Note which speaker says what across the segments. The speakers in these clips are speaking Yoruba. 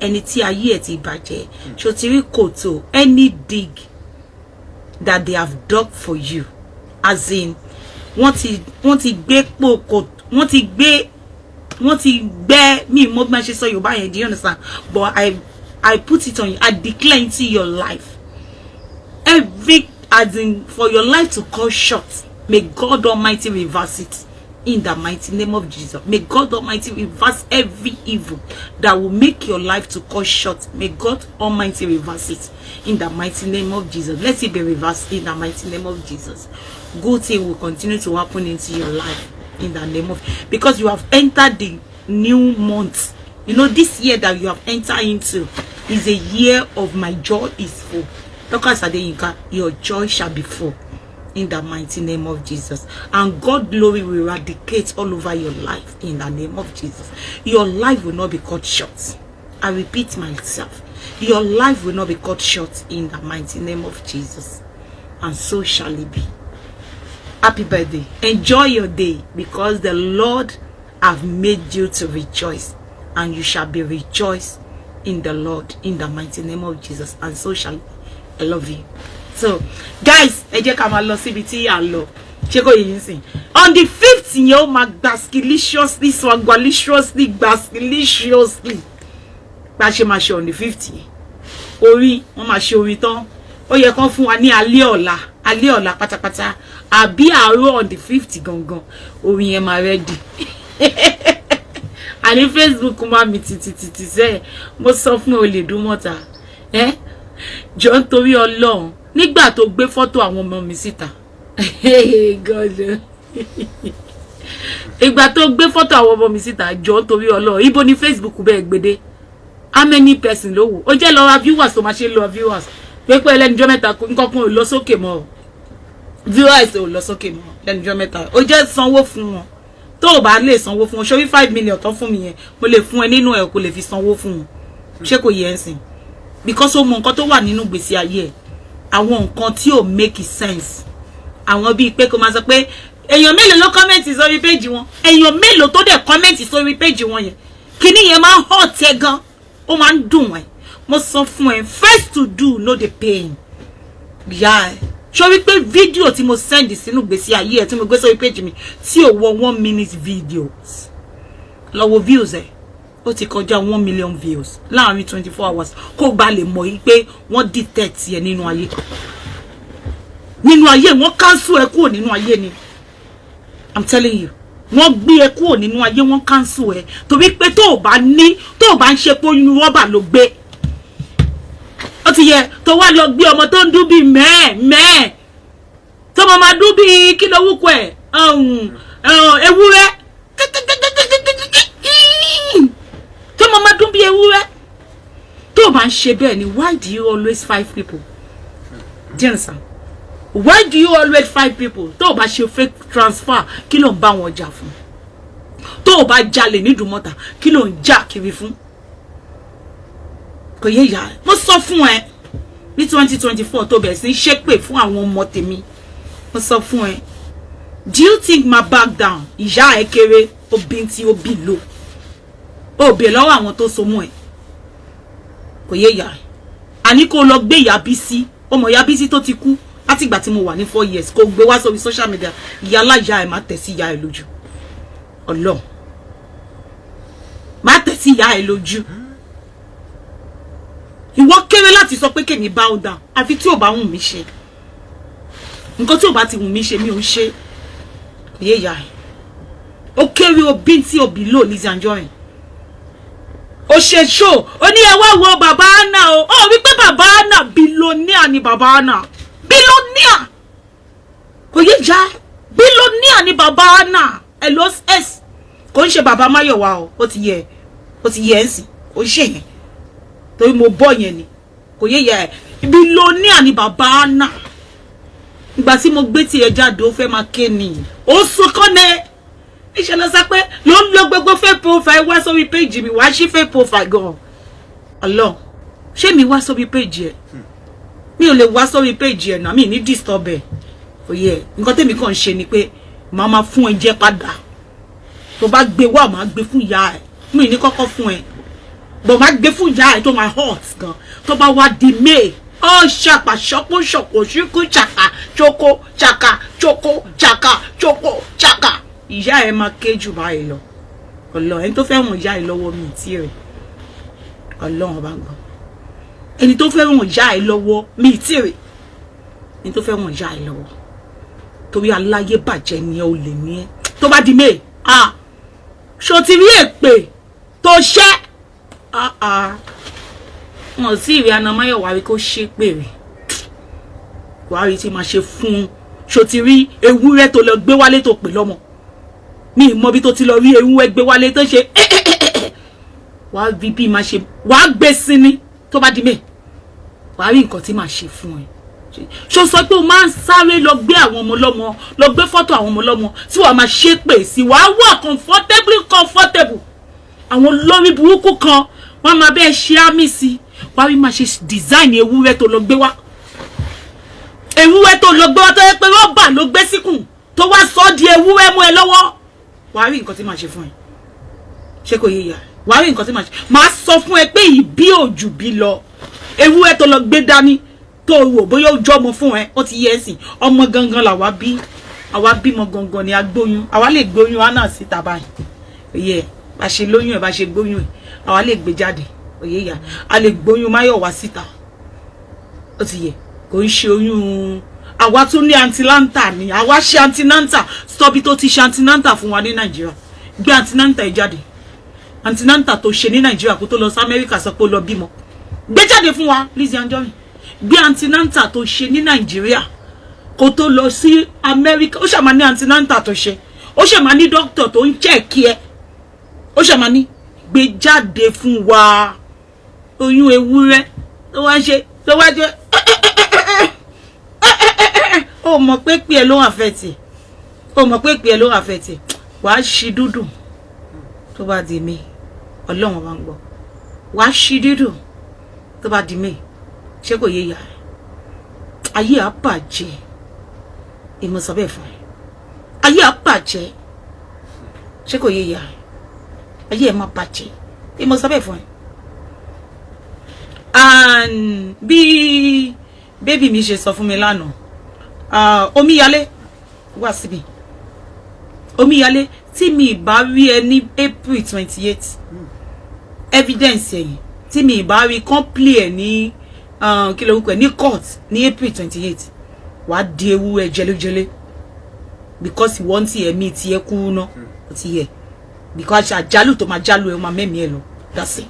Speaker 1: ẹni tí ayé ẹ̀ ti bàjẹ́ ṣó ti rí kòtò any dig that they have dug for you as in wọ́n ti gbé pòkò wọ́n ti gbé mi mo bí ma ṣe sọ Yorùbá yẹn, do you understand? But I put it on you, I declare into your life every as in for your life to come short, may God Almighty reverse it in the mighty name of Jesus. May God Almighty reverse every evil that will make your life to cut short. May God Almighty reverse it in the mighty name of Jesus. Let it be reversed in the mighty name of Jesus. Good thing will continue to happen into your life in the name of, because you have entered the new month. You know, this year that you have entered into is a year of my joy is full. Because your joy shall be full in the mighty name of Jesus. And God glory will eradicate all over your life in the name of Jesus. Your life will not be cut short. I repeat myself. Your life will not be cut short in the mighty name of Jesus. And so shall it be. Happy birthday. Enjoy your day, because the Lord have made you to rejoice. And you shall be rejoiced in the Lord in the mighty name of Jesus. And so shall it be. I love you. So guys, ẹ jẹ́ ká máa lọ síbi tí à ń lọ. Ṣé kò yé yín on the 5th yẹn ó máa gbaskiliciously swagwaliciously gbaskiliciously bá ṣe máa ṣe on the 5th yẹn. Orí wọ́n máa ṣe orí tán. Ó yẹ kán fún wa ní alẹ́ ọ̀la pátápátá àbí àárọ̀ on the 5th gangan. Orí yẹn máa ready. Àní Facebook máa mi títí sẹ́ mo sọ fún olè dún mọ́ta. Jọ nítorí Ọlọ́run nígbà tó gbé fọ́tò àwọn ọmọ mi síta. God. Ìgbà tó gbé fọ́tò àwọn ọmọ mi síta, jọ nítorí Ọlọ́run ibo ni Facebook bẹ́ẹ̀ gbede. How many person ló wò? Ó jẹ́ lọ ra viewers tó máa ṣe lọ viewers. Pé lẹ́nujọ́ mẹ́ta nǹkan kan ò lọ sókè mọ́. Viewers ò lọ sókè mọ́ lẹ́nujọ́ mẹ́ta. Ó jẹ́ sanwó fún wọn. Tó o bá lè sanwó fún wọn, ṣó 5 million tán fún mi yẹn, mo lè fún ẹ nínú ẹ̀ kó lè fi sanwó fún wọn. Ṣé kò yẹ ńsìn? Because ó mọ nǹkan tó wà nínú gbèsè ayé ẹ̀. Àwọn nǹkan tí ò make sense. Àwọn bíi pé kó máa sọ pé èèyàn mélòó ló comment sórí page wọn. Èèyàn mélòó tó dẹ̀ comment sórí page wọn yẹn. Kíní yẹn máa hot ẹ gan. Ó máa ń dùn ẹ. Mo sọ fún ẹ, first to do no the pain. Yeah. Ṣó wí pé fídíò tí mo send sínú gbèsè ayé ẹ̀ tí mo gbé sórí page mi tí ò wọ 1 minute videos. Lọ wo views ẹ̀. Ó ti kọjá 1 million views láàrin 24 hours kó bá lè mọ̀ yí pé wọ́n detect ẹ nínú ayé. Nínú ayé wọ́n cancel ẹ kúrò nínú ayé ni. I'm telling you. Wọ́n gbé ẹ kúrò nínú ayé, wọ́n cancel ẹ torí pé tó bá ń ṣe pé inú rọ́bà ló gbé. Ó ti yẹ tó wá lọ gbé ọmọ tó ń dún bí mẹ́ẹ̀. Tó mọ máa dún bí kí ló wúkọ ẹ̀ ewúrẹ́. Mama don't be ewúrẹ́. Tó bá ń ṣe bẹ́ẹ̀ ni, why do you always fight people? Do you understand? Why do you always fight people? Tó bá ṣe fake transfer, kí ló ń bá wọn jà fún? Tó bá jalè ní Ìdúmọ̀tà, kí ló ń jà kiri fún? Kò yé ya. Mo sọ fún ẹ ní 2024 tó bẹ̀rẹ̀ sí ṣépè fún àwọn ọmọ tèmi. Mo sọ fún ẹ. Do you think my back down? Ìyá ẹ kéré, obìnrin ó bí lò. Ó bẹ̀ lọ́wọ́ àwọn tó so mọ́ ẹ̀. Kò yé ya. Àní kó lọ gbé Ìyá Bísí. Ọmọ Ìyá Bísí tó ti kú láti ìgbà tí mo wà ní 4 years. Kó gbé wá sórí social media. Ìyá láyà ẹ̀ má tẹ̀ sí ìyá ẹ̀ lójú. Ọlọ́run. Má tẹ̀ sí ìyá ẹ̀ lójú. Ìwọ kéré láti sọ pé kémi bow down. Àfi tí ò bá wù mí ṣe. Nǹkan tí ò bá ti wù mí ṣe mi ò ń ṣe. Kò yé ya. Ó kéré obìn tí òbí lò Lizzy Anjorin. Ó ṣe show ó ní ẹ wá wo bàbá Anna o ó wí pé bàbá Anna billionaire ni bàbá Anna billionaire kò yé já billionaire ni bàbá Anna elos s kò ń ṣe bàbá Máyọ̀wá o ó ti yẹ ńsìn ó ṣe yẹn torí mo bọ́ yẹn ni kò yé yẹ billionaire ni bàbá Anna ìgbà tí mo gbé tiẹ̀ jáde ó fẹ́ máa ké ni ó sunkún ní ìṣẹ̀lẹ̀ sá pé ló ń lo gbogbo fake profile wá sórí page mi wá sí fake profile gan Allah ṣé mi wá sórí page ẹ mi ò lè wá sórí page ẹ náà mi ní disturb ẹ kò yẹ nǹkan tèmi kàn ṣe ni pé màá máa fún ẹ jẹ padà tó bá gbé wá màá gbé fún ìyá ẹ mi ní kọ́kọ́ fún ẹ bọ̀ máa gbé fún ìyá ẹ̀ tó máa hot gan tó bá wá di May ó ṣàpà ṣọpọ̀ ṣọpọ̀ ṣíkú ṣàkà ṣoko ṣàkà ṣoko ṣàkà ṣoko ṣàkà ìyá ẹ̀ máa ké jù báyìí lọ ọlọ́run ẹni tó fẹ́ wọn ìyá ẹ̀ lọ́wọ́ mi tí rẹ̀ ọlọ́run ọba gbọ́ ẹni tó fẹ́ wọn ìyá ẹ̀ lọ́wọ́ mi tí rẹ̀ ẹni tó fẹ́ wọn ìyá ẹ̀ lọ́wọ́ torí aláyé bàjẹ́ ni ẹ ò lè ní ẹ tó bá di May ṣó ti rí èpè tó ṣẹ́ wọn sí ìrìn Anamáyọ̀wá rí kó ṣe pèrè wàá rí tí máa ṣe fún un ṣó ti rí ewúrẹ́ tó lọ gbé wálé tó pè lọ́mọ ní ìmọ̀bí tó ti lọ rí ewúrẹ́ gbé wálé tó ṣe wàá rí bí máa ṣe wàá gbé sí ni tó bá di May wàá rí nǹkan tí máa ṣe fún ẹ ṣó sọ pé o máa ń sáré lọ gbé àwọn ọmọ lọ́mọ lọ gbé fọ́tò àwọn ọmọ lọ́mọ tí wàá máa ṣe pè sí wàá wà comfortable àwọn lórí burúkú kan wọ́n máa bẹ́ẹ̀ ṣe àmì sí wàá rí máa ṣe design ewúrẹ́ tó lọ gbé wá ewúrẹ́ tó lọ gbé wá tó yẹ pé rọ́bà ló gbé síkùn tó wá sọ di ewúrẹ́ mú ẹ lọ́wọ́ wàá rí nǹkan tí máa ṣe fún ẹ ṣé kò yé ya wàá rí nǹkan tí máa ṣe máa sọ fún ẹ pé ìbí òjù bí lọ ewúrẹ́ tó lọ gbé dání tó wò bóyá ó jọ ọmọ fún ẹ ó ti yẹ ẹ sìn ọmọ gangan làwa bí àwa bímọ gangan ni agbóyún àwa lè gbóyún á náà síta báyìí òye bá ṣe lóyún ẹ bá ṣe gbóyún ẹ àwa lè gbé jáde òye ya a lè gbóyún Máyọ̀wá síta ó ti yẹ kò ń ṣe oyún àwa tún ní antilanta ni àwa ṣe antinanta stọbi tó ti ṣe antinanta fún wa ní Nàìjíríà gbé antinanta ẹ jáde antinanta tó ṣe ní Nàìjíríà kó tó lọ sí Amẹ́ríkà sọ pé ó lọ bímọ gbé jáde fún wa Lizzy Anjorin bí antinanta tó ṣe ní Nàìjíríà kó tó lọ sí Amẹ́ríkà ó ṣàmà ní antinanta tó ṣe ó ṣàmà ní dókítà tó ń chẹ́ẹ̀kì ẹ ó ṣàmà ní gbé jáde fún wa oyún ewúrẹ́ tó wá ṣe tó wá jẹ́ ó mọ̀ pé pé ẹ ló wà fẹ́ tì ó mọ̀ pé pé ẹ ló wà fẹ́ tì wàá ṣí dúdú tó bá di May Ọlọ́run bá ń gbọ́ wàá ṣí dúdú tó bá di May ṣé kò yé ya ayé á bàjẹ́ ìmọ̀ sọ bẹ́ẹ̀ fún ẹ ayé á bàjẹ́ ṣé kò yé ya ayé ẹ má bàjẹ́ ìmọ̀ sọ bẹ́ẹ̀ fún ẹ and bí bébì mi ṣe sọ fún mi lánàá omíyalé wá síbi omíyalé tí mi bá rí ẹ ní April 28 evidence ẹ̀yìn tí mi bá rí complete ẹ ní kí ló wúkọ ní court ní April 28 wàá di ewu ẹ jẹlẹjẹlẹ because ìwọ́n ti ẹ̀mí ti ẹ kú ná ó ti yẹ because àjálù tó máa jálù ẹ ó máa mẹ́mí ẹ lọ dásì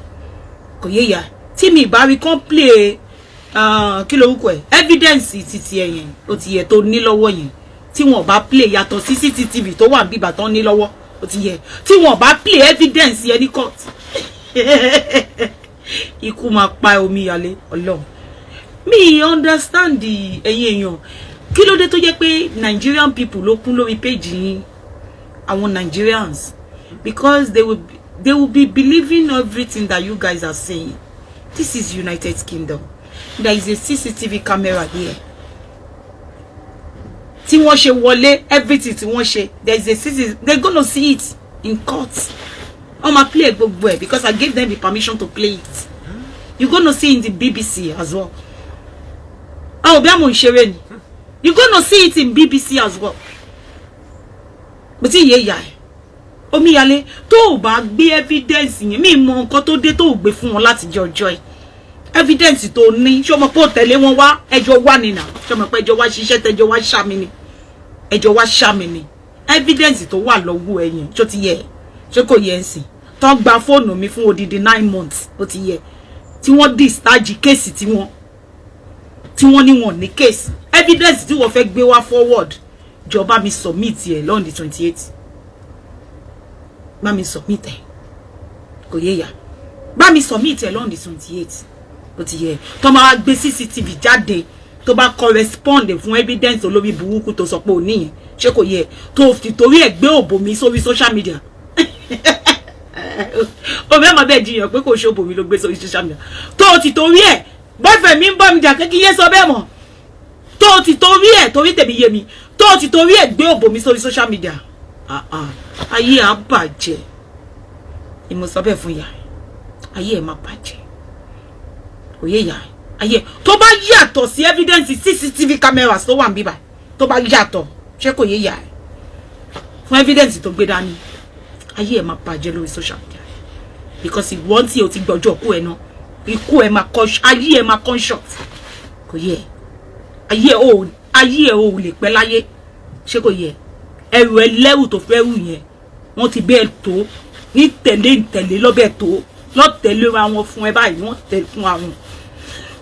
Speaker 1: kò yé ya tí mi bá rí complete kí ló wúkọ ẹ evidence titi ẹ yẹn ó ti yẹ tó ní lọ́wọ́ yẹn tí wọ́n bá play yàtọ̀ sí CCTV tó wà bíbà tán ní lọ́wọ́ ó ti yẹ tí wọ́n bá play evidence yẹn ní court ikú máa pa omíyalé Ọlọ́run mi understand ẹ̀yin èèyàn kí ló dé tó jẹ́ pé Nigerian people ló kún lórí page yín àwọn Nigerians because they will be believing everything that you guys are saying. This is United Kingdom. There is a CCTV camera here. Tí wọ́n ṣe wọlé everything tí wọ́n ṣe there is a CCTV they're gonna see it in court. I'm gonna play gbogbo ẹ̀ because I gave them the permission to play it. You're gonna see in the BBC as well. Oh, bí àmọ́ ìṣeré ni. You're gonna see it in BBC as well. But tí yé ya ẹ̀ omíyalé tó o bá gbé evidence yẹn mi mọ nǹkan tó dé tó o gbé fún wọn láti jẹ ọjọ́ ẹ̀ evidence tó ní ṣé o mọ̀ pé o tẹ̀lé wọn wá ẹjọ́ wá nínà ṣé o mọ̀ pé ẹjọ́ wá ṣiṣẹ́ tẹjọ́ wá ṣàmì ni ẹjọ́ wá ṣàmì ni evidence tó wà lọ́wọ́ ẹ yẹn ṣó ti yẹ ṣé kò yẹ ẹ sìn tó gba fóònù mi fún odidi 9 months ó ti yẹ tí wọ́n discharge case tí wọ́n ní wọ́n ní case evidence tí wọ́n fẹ́ gbé wá forward jọba mi submit ẹ lọ́n di 28 bá mi submit ẹ kò yé ya bá mi submit ẹ lọ́n di 28 ó ti yẹ tó máa gbé CCTV jáde tó bá correspond fún evidence olórí burúkú tó sọ pé ó níyẹn ṣé kò yẹ tó fi torí ẹ gbé òbò mi sórí social media o mẹ́mọ̀ bẹ́ẹ̀ jiyàn pé kò ṣe òbò mi ló gbé sórí social media tó ti torí ẹ boyfriend mi ń bọ́ mi jà kékeré sọ bẹ́ẹ̀ mọ̀ tó ti torí ẹ torí tèmi yé mi tó ti torí ẹ gbé òbò mi sórí social media ayé á bàjẹ́ ìmọ̀ sọ bẹ́ẹ̀ fún ya ayé ẹ̀ máa bàjẹ́ òye ìyá ayé tó bá yàtọ̀ sí evidence CCTV cameras tó wà ń bíbà tó bá yàtọ̀ ṣé kò yé ìyá ẹ̀ fún evidence tó gbé dání ayé ẹ̀ máa bàjẹ́ lórí social media because ìwọ́n tí o ti gbọ́jọ́ kú ẹ̀ náà ikú ẹ̀ máa ayé ẹ̀ máa conscious kò yẹ ayé ẹ̀ ò lè pẹ́ láyé ṣé kò yẹ ẹrù ẹlẹ́rù tó fẹ́ rù yẹn wọ́n ti bẹ́ẹ̀ tó ní tẹ̀lé lọ́bẹ̀ tó lọ́tẹ̀lé àwọn fún ẹ báyìí wọ́n tẹ̀ fún àwọn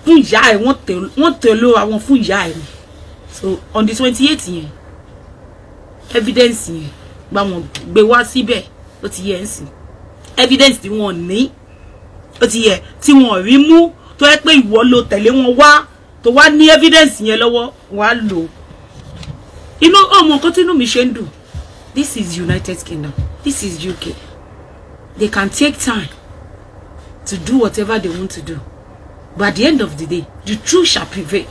Speaker 1: fún ìyá ẹ̀ wọ́n tẹ̀lé àwọn fún ìyá ẹ̀ so on the 28th yẹn evidence yẹn gba wọn gbé wá síbẹ̀ ó ti yẹ ń sìn evidence tí wọ́n ní ó ti yẹ tí wọ́n rí mú tó yẹ pé ìwọ ló tẹ̀lé wọn wá tó wá ní evidence yẹn lọ́wọ́ wàá lò inú ọmọ nǹkan tí inú mi ṣe ń dùn this is United Kingdom this is UK they can take time to do whatever they want to do but at the end of the day the truth shall prevail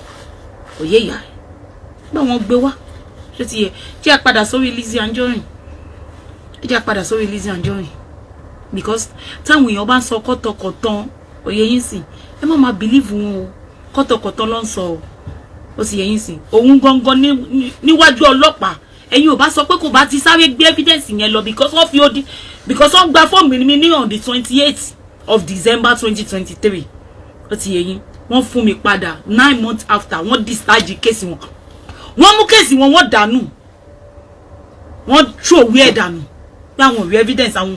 Speaker 1: òye ìyá gbà wọn gbé wá ṣé ti yẹ jẹ́ àpadà sórí Lizzy Anjorin jẹ́ àpadà sórí Lizzy Anjorin because táwọn èèyàn bá ń sọ kọ́tọ̀kọ̀tàn òye yín sìn ẹ má máa believe wọn o kọ́tọ̀kọ̀tàn ló ń sọ o ó sì yẹ yín sìn òun gangan níwájú ọlọ́pàá ẹ̀yin ò bá sọ pé kò bá ti sáré gbé evidence yẹn lọ because wọ́n fi odi because wọ́n gba fọ́ọ̀mù mi ní on the 28th of December 2023 ó ti yẹ yín wọ́n fún mi padà 9 months after wọ́n discharge kéèsì wọn wọ́n mú kéèsì wọn wọ́n dànù wọ́n throwaway ẹ̀ dànù pé àwọn ò rí evidence àwọn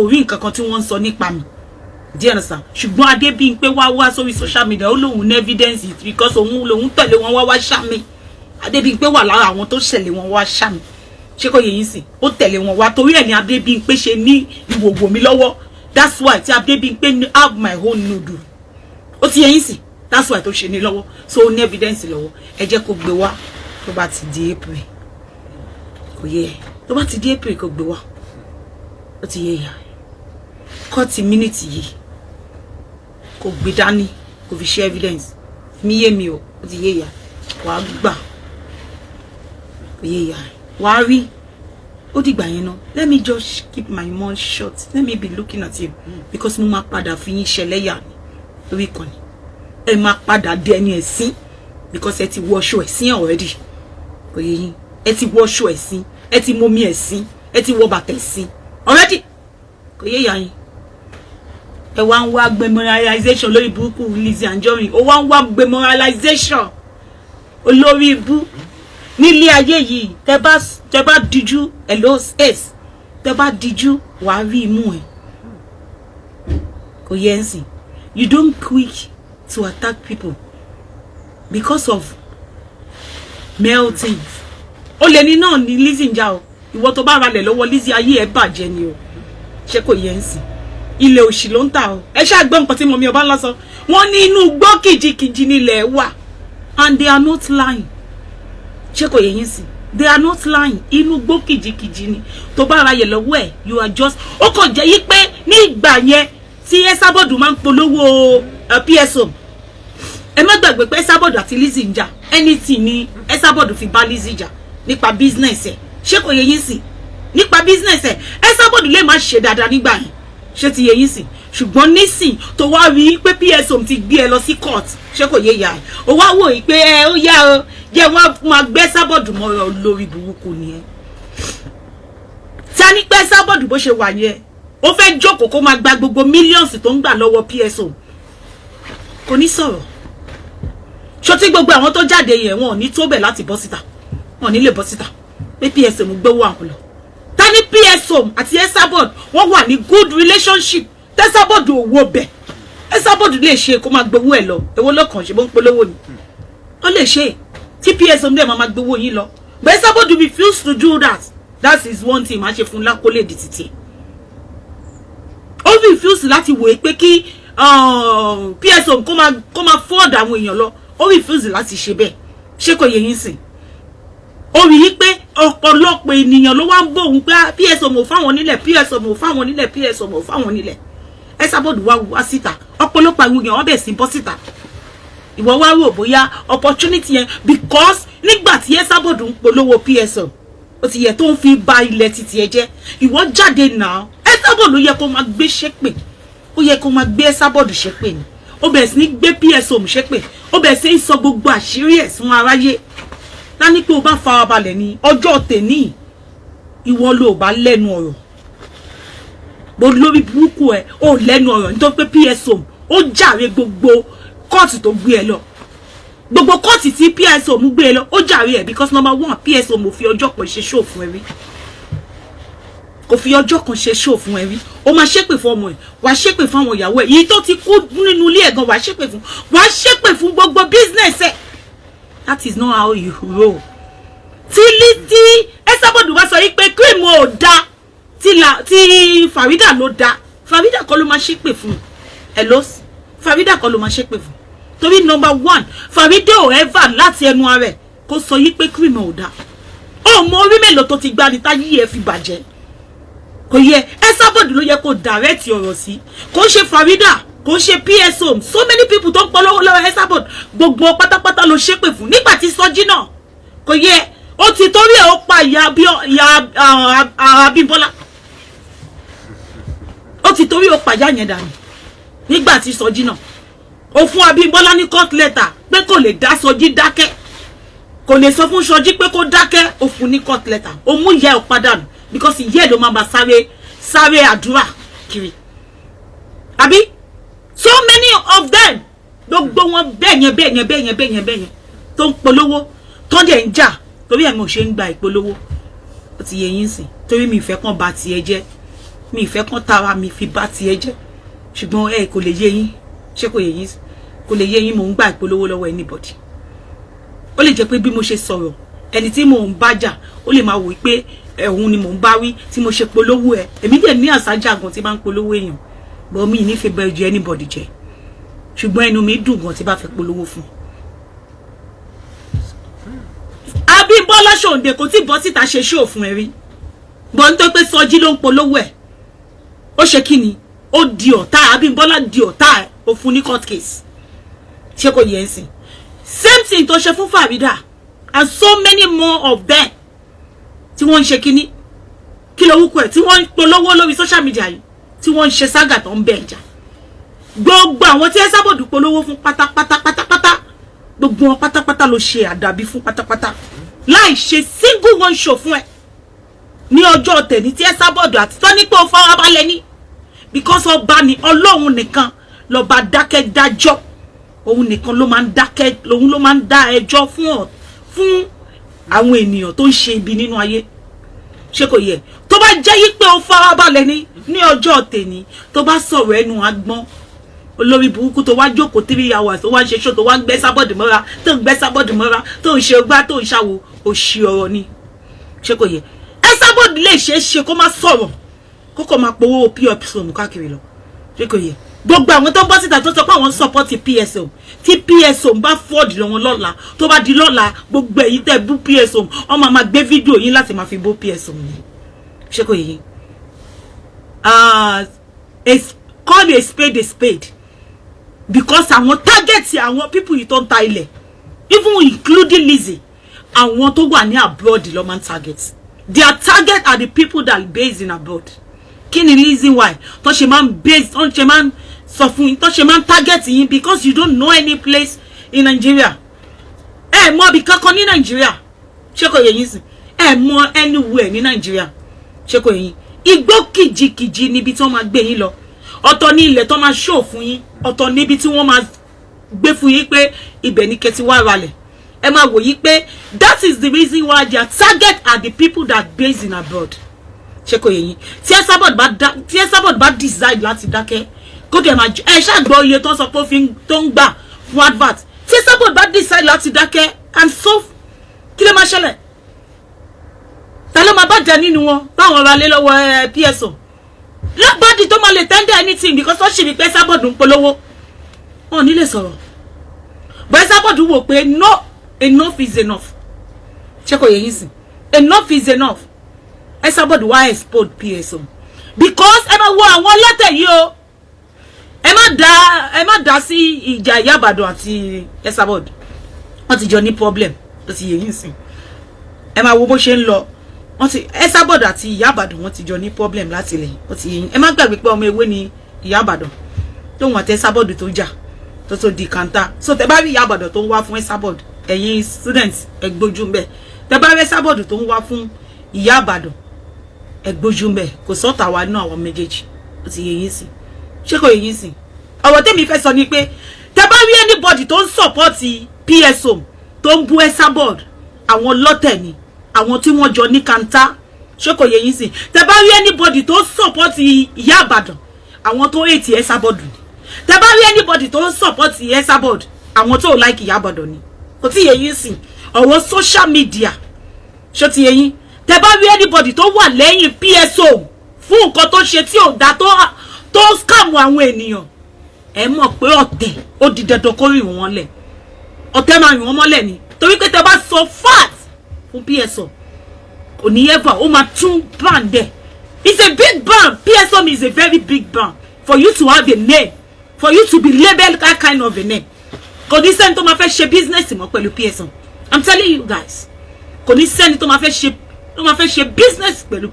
Speaker 1: ò rí nǹkan kan tí wọ́n ń sọ nípa mi díẹ̀ náà sàn ṣùgbọ́n Adébímpé wá sórí social media ó lóun ní evidence because òun tẹ̀lé wọn wá ṣàmì Adébímpé wà lára àwọn tó ṣẹlẹ̀ wọn wá ṣàmì ṣé kò yẹ yín sìn ó tẹ̀lé wọn wá torí ẹ̀ ní Adébímpé ṣe ní ìwòwò mi lọ́wọ́ that's why tí Adébímpé have my own noodle ó ti yẹ yín sìn that's why tó ṣe ní lọ́wọ́ so ó ní evidence lọ́wọ́ ẹ jẹ́ kó gbé wá tó bá ti di April kò yẹ tó bá ti di April kó gbé wá ó ti yẹ yà kọ́ọ̀tì mínítì yìí kò gbé dání kò fi ṣe evidence mi yé mi o ó ti yé yà wàá gbà kò yé yà wàá rí ó dìgbà yẹn náà let me just keep my mouth shut let me be looking at you because mo máa padà fi yín ṣẹlẹ́yà ni lórí ìkànnì ẹ máa padà dé ẹni ẹ̀sìn because ẹ ti wọṣọ ẹ̀sìn already kò yé yín ẹ ti wọṣọ ẹ̀sìn ẹ ti momi ẹ̀sìn ẹ ti wọ bàtà ẹ̀sìn already kò yé yà yín ẹ wá ń wá memorialization lórí burúkú Lizzy Anjorin ó wá ń wá memorialization olórí ibú nílé ayé yìí tẹ́ bá díjú hello space tẹ́ bá díjú wàá rí imú ẹ kò yẹ ń sìn you don't quick to attack people because of male things ó lè ní náà ní Lizzy ń jà o ìwọ tó bá ralẹ̀ lọ́wọ́ Lizzy ayé ẹ bàjẹ́ ni o ṣé kò yẹ ń sìn ilé òṣì ló ń tà o ẹ ṣáà gbọ́ nǹkan tí mọ̀mí ọba ńlá sọ wọ́n ní inú gbọ́ kìjikìji nílẹ̀ wà and they are not lying ṣé kò yẹ yín sí they are not lying inú gbọ́ kìjikìji ni tó bá ra yẹ lọ́wọ́ ẹ̀ you are just ó kàn jẹ́ yí pé ní ìgbà yẹn tí Esabod máa ń polówó PSO ẹ má gbàgbé pé Esabod àti Lizzy ń jà anything ni Esabod fi bá Lizzy jà nípa business ẹ̀ ṣé kò yẹ yín sí nípa business ẹ̀ Esabod lè má ṣe dáadáa nígbà yẹn ṣé ti yẹ yín sí ṣùgbọ́n nísìn tó wá rí pé PSO ti gbé ẹ lọ sí court ṣé kò yé ìyá ẹ ó wá wò yí pé ẹ ó yá o jẹ́ wọ́n máa gbé Esabod mọ́ ọ lórí burúkú ni ẹ ta ní pé Esabod bó ṣe wà yẹn ó fẹ́ jókòó kó máa gba gbogbo millions tó ń gbà lọ́wọ́ PSO kò ní sọ̀rọ̀ ṣó tí gbogbo àwọn tó jáde yẹn wọn ò ní tó bẹ̀ láti bọ́ síta wọn ò ní lè bọ́ síta pé PSO mú gbówó àwọn lọ tani PSO àti Esabod wọ́n wà ní good relationship Esabod owó bẹ̀ Esabod lè ṣe kó máa gbowó ẹ̀ lọ èwo lọ́kàn ṣe bó ń polówó ni ó lè ṣe tí PSO dẹ̀ máa gbowó yín lọ but Esabod refuse to do that that is one thing máa ṣe fún lákólé di títí ó refuse láti wò pé kí PSO kó máa ford àwọn èèyàn lọ ó refuse láti ṣe bẹ́ẹ̀ ṣé kò yẹ yín sìn ó rí i pé ọ̀pọ̀lọpọ̀ ènìyàn ló wá ń bọ̀ òun pé PSO mò fáwọn nílẹ̀ PSO mò fáwọn nílẹ̀ PSO mò fáwọn nílẹ̀ Esabod wá síta ọ̀pọ̀lọpọ̀ àwọn èèyàn wọ́n bẹ̀ sí bọ́ síta ìwọ wá rò bóyá opportunity yẹn because nígbà tí Esabod ń polówó PSO ó ti yẹ tó ń fi ba ilẹ̀ títì ẹ jẹ́ ìwọ jáde náà Esabod ló yẹ kó máa gbé ṣépè ó yẹ kó máa gbé Esabod ṣépè ni ó bẹ̀rẹ̀ sí ní gbé PSO ṣépè ó bẹ̀rẹ̀ sí ní sọ gbogbo àṣírí ẹ̀ fún aráyé tání pé o bá farabalẹ̀ ní ọjọ́ tèní ìwọ ló bá lẹ́nu ọ̀rọ̀ bó lórí burúkú ẹ̀ ó lẹ́nu ọ̀rọ̀ nítorí pé PSO ó jàre gbogbo kóòtù tó gbé ẹ lọ gbogbo kóòtù tí PSO mú gbé ẹ lọ ó jàre ẹ̀ because number one PSO mo fi ọjọ́ kan ṣe show fún ẹ rí kò fi ọjọ́ kan ṣe show fún ẹ rí ó máa ṣépè fún ọmọ ẹ̀ wàá ṣépè fún àwọn ìyàwó ẹ̀ èyí tó ti kú nínú ilé ẹ̀ gan wàá ṣépè fún gbogbo business ẹ̀. That is not how you roll. Tí Esabod bá sọ pé cream ò dá tí Farida ló dá Farida kọ́ ló máa ṣépè fún hello Farida kọ́ ló máa ṣépè fún torí number one Farida ò ever láti ẹnu ara ẹ̀ kó sọ pé cream ò dá ó mọ orí mélòó tó ti gbá ní táyé ẹ̀ fi bàjẹ́ kò yẹ Esabod ló yẹ kó direct ọ̀rọ̀ sí kò ṣe Farida kò ṣe PSO so many people tó ń polówó lọ́wọ́ Esabod gbogbo pátápátá ló ṣépè fún nígbà tí Sọjí náà kò yẹ ó ti torí ẹ̀ ó pa ìyá Abímbọ́lá ó ti torí ó pa ìyá yẹn dànù nígbà tí Sọjí náà ó fún Abímbọ́lá ní court letter pé kò lè dá Sọjí dákẹ́ kò lè sọ fún Sọjí pé kó dákẹ́ ó fún ní court letter ó mú ìyá ẹ̀ padà nù because ìyá ẹ̀ ló máa bá sáré àdúrà kiri àbí so many of them gbogbo wọn bẹ́ẹ̀yẹn tó ń polówó tó dẹ̀ ń jà torí ẹ̀ mo ṣe ń gba ìpolówó ó ti yẹ yín sìn torí mi ìfẹ́ kan bà tiẹ̀ jẹ́ mi ìfẹ́ kan tara mi fi bà tiẹ̀ jẹ́ ṣùgbọ́n ẹ kò lè yé yín ṣé kò yé yín kò lè yé yín mò ń gba ìpolówó lọ́wọ́ anybody ó lè jẹ́ pé bí mo ṣe sọ̀rọ̀ ẹni tí mò ń bá jà ó lè máa wò pé ẹ̀hún ni mò ń bá wí tí mo ṣe polówó ẹ̀ èmi dẹ̀ ní àṣàjà gan tí máa ń polówó èèyàn bọ́ mi ní fẹ́ bẹ́ẹ̀ ju anybody jẹ́ ṣùgbọ́n ẹnu mi dùn gan tí bá fẹ́ polówó fún Abímbọ́lá Ṣòǹdè kò tí bọ́ síta ṣe show fún ẹ rí bọ́ nítorí pé Sọjí ló ń polówó ẹ̀ ó ṣe kí ni ó di ọ̀tá Abímbọ́lá di ọ̀tá ẹ̀ ó fún ní court case ṣé kò yẹ ẹ́ sìn same thing tó ṣe fún Farida and so many more of them tí wọ́n ń ṣe kíní kí ló wúkọ ẹ̀ tí wọ́n ń polówó lórí social media yìí tí wọ́n ń ṣe ságà tó ń bẹ̀ jà gbogbo àwọn tí Esabod polówó fún pátápátá gbogbo wọn pátápátá ló ṣe àdàbí fún pátápátá láì ṣe single one show fún ẹ ní ọjọ́ tẹ̀ní tí Esabod àti tó ní pé ó farabalẹ̀ ní because ọba ni Ọlọ́run nìkan lọ́ba dákẹ́ dájọ́ òun nìkan ló máa ń dákẹ́ lòun ló máa ń dá ẹjọ́ fún àwọn ènìyàn tó ń ṣe ibi nínú ayé ṣé kò yẹ tó bá jẹ́ yí pé ó farabalẹ̀ ní ọjọ́ tẹ̀ní tó bá sọ̀rọ̀ ẹnu agbọ́n olórí burúkú tó wá jókòó 3 hours tó wá ṣe show tó wá ń gbé Esabod mọ́ra tó ń gbé Esabod mọ́ra tó ń ṣe ọgbà tó ń ṣàwò òṣì ọ̀rọ̀ ni ṣé kò yẹ Esabod lè ṣe kó má sọ̀rọ̀ kó kò máa powó PSO káàkiri lọ ṣé kò yẹ gbogbo àwọn tó ń bọ́ síta tó sọ pé àwọn support PSO tí PSO bá fọ́ọ̀dì lọ́wọ́ lọ́la tó bá di lọ́la gbogbo èyí tẹ́ bú PSO wọ́n máa gbé fídíò yín láti máa fi bú PSO ni ṣé kò yẹ call a spade because àwọn target àwọn people yìí tó ń ta ilẹ̀ even including Lizzy àwọn tó wà ní abroad ló máa ń target their target are the people that are based in abroad kí ni reason why tó ṣe máa ń base tó ṣe máa ń sọ fún yín tó ṣe máa ń target yín because you don't know any place in Nigeria mọ bí kankan ní Nigeria ṣé kò yé yín sí mọ anywhere ní Nigeria ṣé kò yé yín igbó kìjikìji níbi tí wọ́n máa gbé yín lọ ọ̀tọ̀ ní ilẹ̀ tó máa show fún yín ọ̀tọ̀ níbi tí wọ́n máa gbé fún yín pé ibẹ̀ ni kẹ́ ti wá ralẹ̀ ẹ máa wò yí pé that is the reason why their target are the people that based in abroad ṣé kò yé yín tí Esabod bá decide láti dákẹ́ kó dẹ̀ máa ẹ ṣàgbọ́ iye tó ń sọ pé tó ń gbà fún advert tí Esabod bá decide láti dákẹ́ and so kí ló máa ṣẹlẹ̀ ta ló máa bá jẹ nínú wọn báwọn ra lé lọ́wọ́ PSO nobody tó máa lè tender anything because ó ṣì ní pé Esabod ń polówó wọn ò ní lè sọ̀rọ̀ but Esabod wò pé no enough is enough ṣé kò yé yín sìn enough is enough Esabod wá expose PSO because ẹ máa wo àwọn ọlọ́tẹ̀ yìí o ẹ má dá sí ìjà Ìyá Ìbàdàn àti Esabod wọ́n ti jọ ní problem ó ti yé yín sìn ẹ máa wo bó ṣe ń lọ wọ́n ti Esabod àti Ìyá Ìbàdàn wọ́n ti jọ ní problem láti ilẹ̀ ó ti yé yín ẹ má gbàgbé pé ọmọ ewé ni Ìyá Ìbàdàn tó wọ́n tẹ Esabod tó jà tó di kanta. So tẹ́ bá rí Ìyá Ìbàdàn tó ń wá fún Esabod, ẹ̀yin students ẹ gbójú ńbẹ̀. Tẹ́ bá rí Esabod tó ń wá fún Ìyá Ìbàdàn, ẹ gbójú ńbẹ̀. Kò sọ́tà wa nínú àwọn méjèèjì. Ó ti yé yín sí. Ṣé kò yé yín sí? Ọ̀rọ̀ tèmi fẹ́ sọ ni pé tẹ́ bá rí anybody tó ń support PSO tó ń bú Esabod, àwọn lọ́tẹ̀ ni, àwọn tí wọ́n jọ ní kanta. Ṣé kò yé yín sí? Tẹ́ bá rí anybody tó support Ìyá Ìbàdàn, àwọn tó hate Esabod ni. Tẹ́ bá rí anybody tó support Esabod, àwọn tó like Ìyá Ìbàdàn ni. Kò tí yé yín sí. Ọ̀rọ̀ social media. Ṣé ti yé yín? Tẹ́ bá rí anybody tó wà lẹ́yìn PSO fún nǹkan tó ṣe tí ò dá tó scam àwọn ènìyàn, ẹ mọ̀ pé ọ̀tẹ̀ ó di dandan kó rìn wọ́n lẹ̀. Ọ̀tẹ̀ máa rìn wọ́n mọ́lẹ̀ ni. Torí pé tẹ́ bá sọ fat fún PSO, kò ní ever ó máa tún brand there. It's a big brand. PSO is a very big brand. For you to have a name, for you to be labeled that kind of a name. Kò ní sẹ́ni tó máa fẹ́ ṣe business mọ́ pẹ̀lú PSO. I'm telling you guys. Kò ní sẹ́ni tó máa fẹ́ ṣe business pẹ̀lú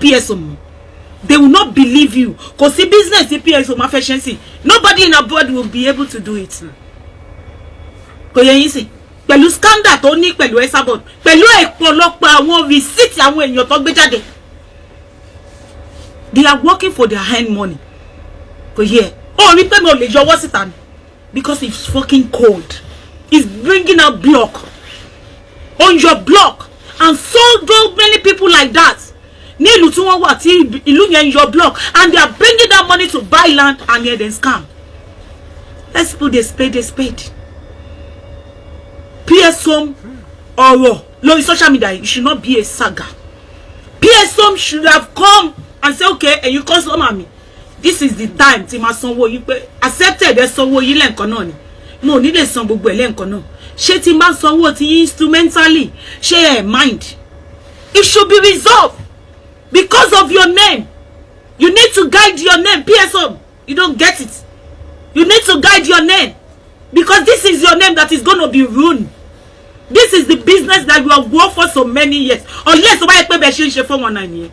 Speaker 1: PSO mọ́. They will not believe you. Kò sí business tí PSO máa fẹ́ ṣe sí. Nobody in abroad will be able to do it. Kò yé yín sí. Pẹ̀lú scandal tó ní pẹ̀lú Esabod, pẹ̀lú ọ̀pọ̀lọpọ̀ àwọn receipt àwọn èèyàn tó gbé jáde. They are working for their hand money. Kò yé. Ó rí pé mo lè yọwọ́ síta ni. Because it's fucking cold. It's bringing out block on your block. And so many people like that. Ní ìlú tí wọ́n wà tí ìlú yẹn your block. And they are bringing that money to buy land and then scam. Let's put a spade. PSO ọ̀rọ̀ lórí social media, it should not be a saga. PSO should have come and say, okay, and you customer me. This is the time tí ma sanwó yín pé accepted ẹ sanwó yín lẹ́ǹkan náà ni. Mo ní lè san gbogbo ẹ̀ lẹ́ǹkan náà. Ṣé tí ma sanwó tí instrumentally, ṣé ẹ mind? It should be resolved because of your name. You need to guide your name, PSO. You don't get it. You need to guide your name because this is your name that is going to be ruined. This is the business that you have worked for so many years. Unless you buy a 419.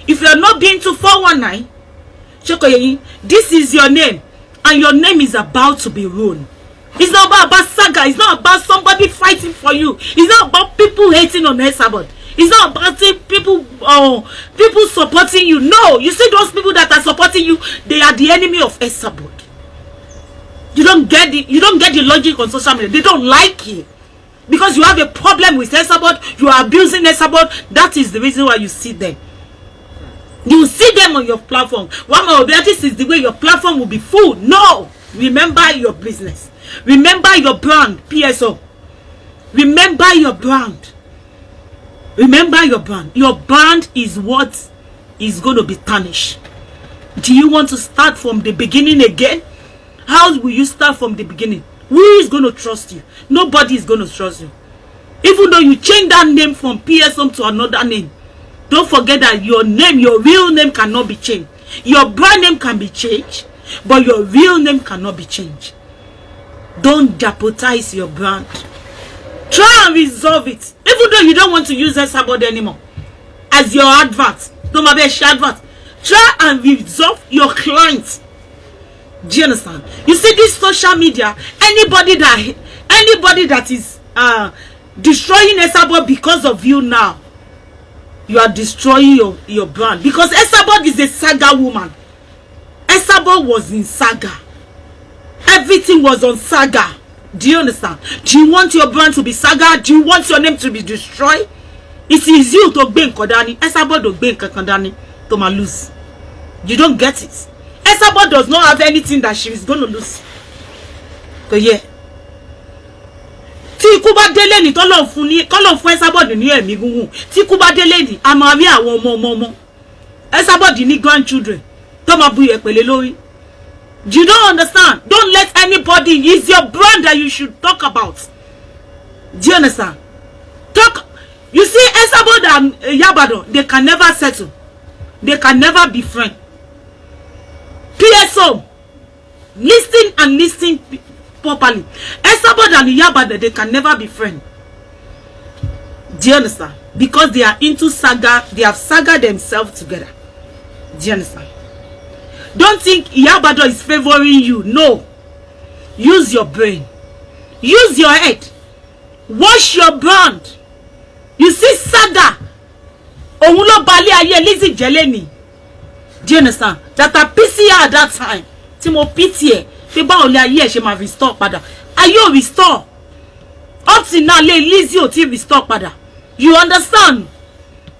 Speaker 1: If you are not being to 419, this is your name, and your name is about to be ruined. It's not about saga. It's not about somebody fighting for you. It's not about people hating on Esabod. It's not about people supporting you. No, you see those people that are supporting you, they are the enemy of Esabod. You don't get the logic on social media. They don't like it. Because you have a problem with Esabod, you are abusing Esabod. That is the reason why you see them. You see them on your platform. One more, this is the way your platform will be full. No! Remember your business. Remember your brand, PSO. Remember your brand. Remember your brand. Your brand is what is going to be tarnished. Do you want to start from the beginning again? How will you start from the beginning? Who is going to trust you? Nobody is going to trust you. Even though you change that name from PSO to another name, don't forget that your name, your real name cannot be changed. Your brand name can be changed, but your real name cannot be changed. Don't jeopardize your brand. Try and resolve it. Even though you don't want to use Esabod anymore as your advert, no matter advert, try and resolve your clients. Do you understand? You see this social media, anybody that is destroying Esabod because of you now, you are destroying your brand. Because Esabod is a saga woman. Esabod was in saga. Everything was on saga. Do you understand? Do you want your brand to be saga? Do you want your name to be destroyed? It is you to be Kodani. Esabod to be Kodani to ma lose. You don't get it. Esabod does not have anything that she is going to lose. So yeah. Tí ikú bá délé ni tọ́lọ́run fún Esabod ní ẹ̀mí gígùn. Tí ikú bá délé ni a máa rí àwọn ọmọ. Esabod ní grandchildren tó máa bu ìyẹ̀pẹ̀lẹ̀ lórí. You don't understand. Don't let anybody. It's your brand that you should talk about. Do you understand? You see, Esabod and Ìyá Ìbàdàn, they can never settle. They can never be friends. PSO, listen properly. Esabod and Ìyá Ìbàdàn, they can never be friends. Do you understand? Because they are into saga. They have saga themselves together. Do you understand? Don't think Iyabado is favoring you. No. Use your brain. Use your head. Wash your brand. You see, Saga. Omulo Bali aye Lizzy Jeleni. Do you understand? That I pity her at that time. Timo pity. Feba ole aye she ma restore pada. Are you restore? Up to now, Lizzy oti restore pada. You understand?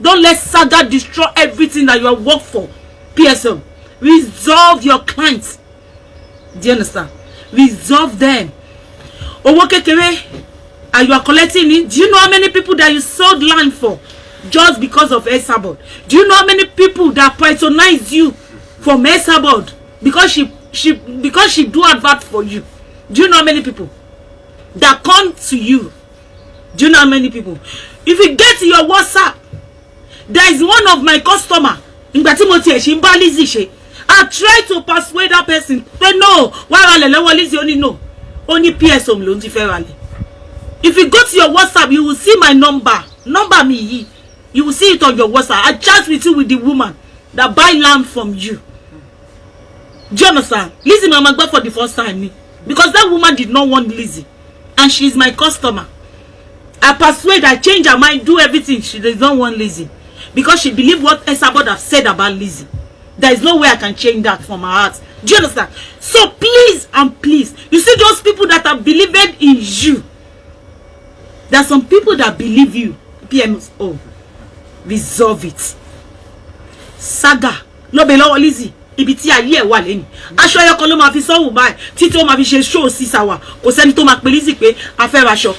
Speaker 1: Don't let Saga destroy everything that you have worked for. PSM. Resolve your clients. Do you understand? Resolve them. Owo kekere, and you are collecting it. Do you know how many people that you sold land for just because of Esabod? Do you know how many people that patronize you from Esabod because she do advert for you? Do you know how many people that come to you? Do you know how many people? If you get to your WhatsApp, there is one of my customer in Lizzy. I try to persuade that person. Say no. Why Lizzy only no? Only PSM loan differently. If you go to your WhatsApp, you will see my number. Number me. You will see it on your WhatsApp. I chat with you with the woman that buy land from you. Do you understand? Lizzy Mama go for the first time. Because that woman did not want Lizzy. And she is my customer. I persuade, I change her mind, do everything. She does not want Lizzy. Because she believes what Esabod have said about Lizzy. There is no way I can change that from her heart. Do you understand? So please and please, you see those people that have believed in you. There are some people that believe you. PMO. Resolve it. Saga. No below Lizzy. Ibiti aye wa leni. Aṣọ ẹyọ kan ló máa fi sọ́wọ́ báyìí. Títí ó máa fi ṣe show 6 hours. Kò sẹ́ni tó máa pe Lizzy pé a fẹ́ ra aṣọ.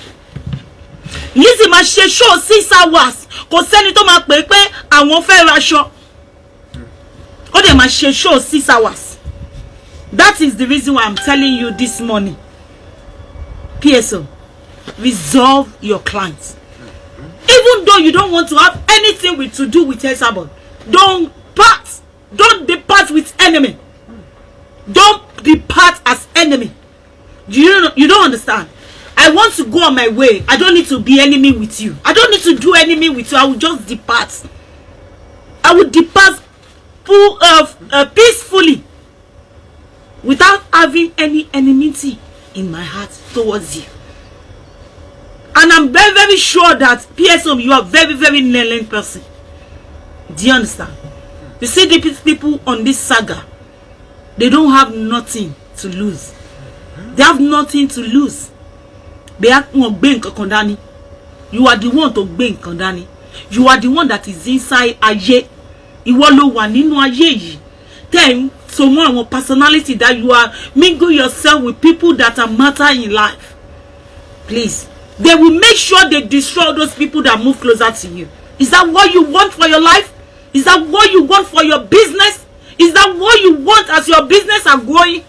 Speaker 1: Lizzy máa ṣe show 6 hours. Kò sẹ́ni tó máa pè pé àwọn fẹ́ ra aṣọ. Ó dẹ̀ máa ṣe show 6 hours. That is the reason why I'm telling you this morning. PSO, resolve your clients. Even though you don't want to have anything to do with Esabod, don't depart with enemy. Don't depart as enemy. You don't understand. I want to go on my way. I don't need to be enemy with you. I don't need to do enemy with you. I will just depart. I will depart peacefully without having any enmity in my heart towards you. And I'm very, very sure that PSM, you are very, very knowing person. Do you understand? You see the people on this saga, they don't have nothing to lose. They have nothing to lose. They have no bank kondani. You are the one to bank kondani. You are the one that is inside aye. Iwo lo wa nínú ayé yìí. Then someone personality that you are mingle yourself with people that are matter in life. Please, they will make sure they destroy those people that move closer to you. Is that what you want for your life? Is that what you want for your business? Is that what you want as your business are growing?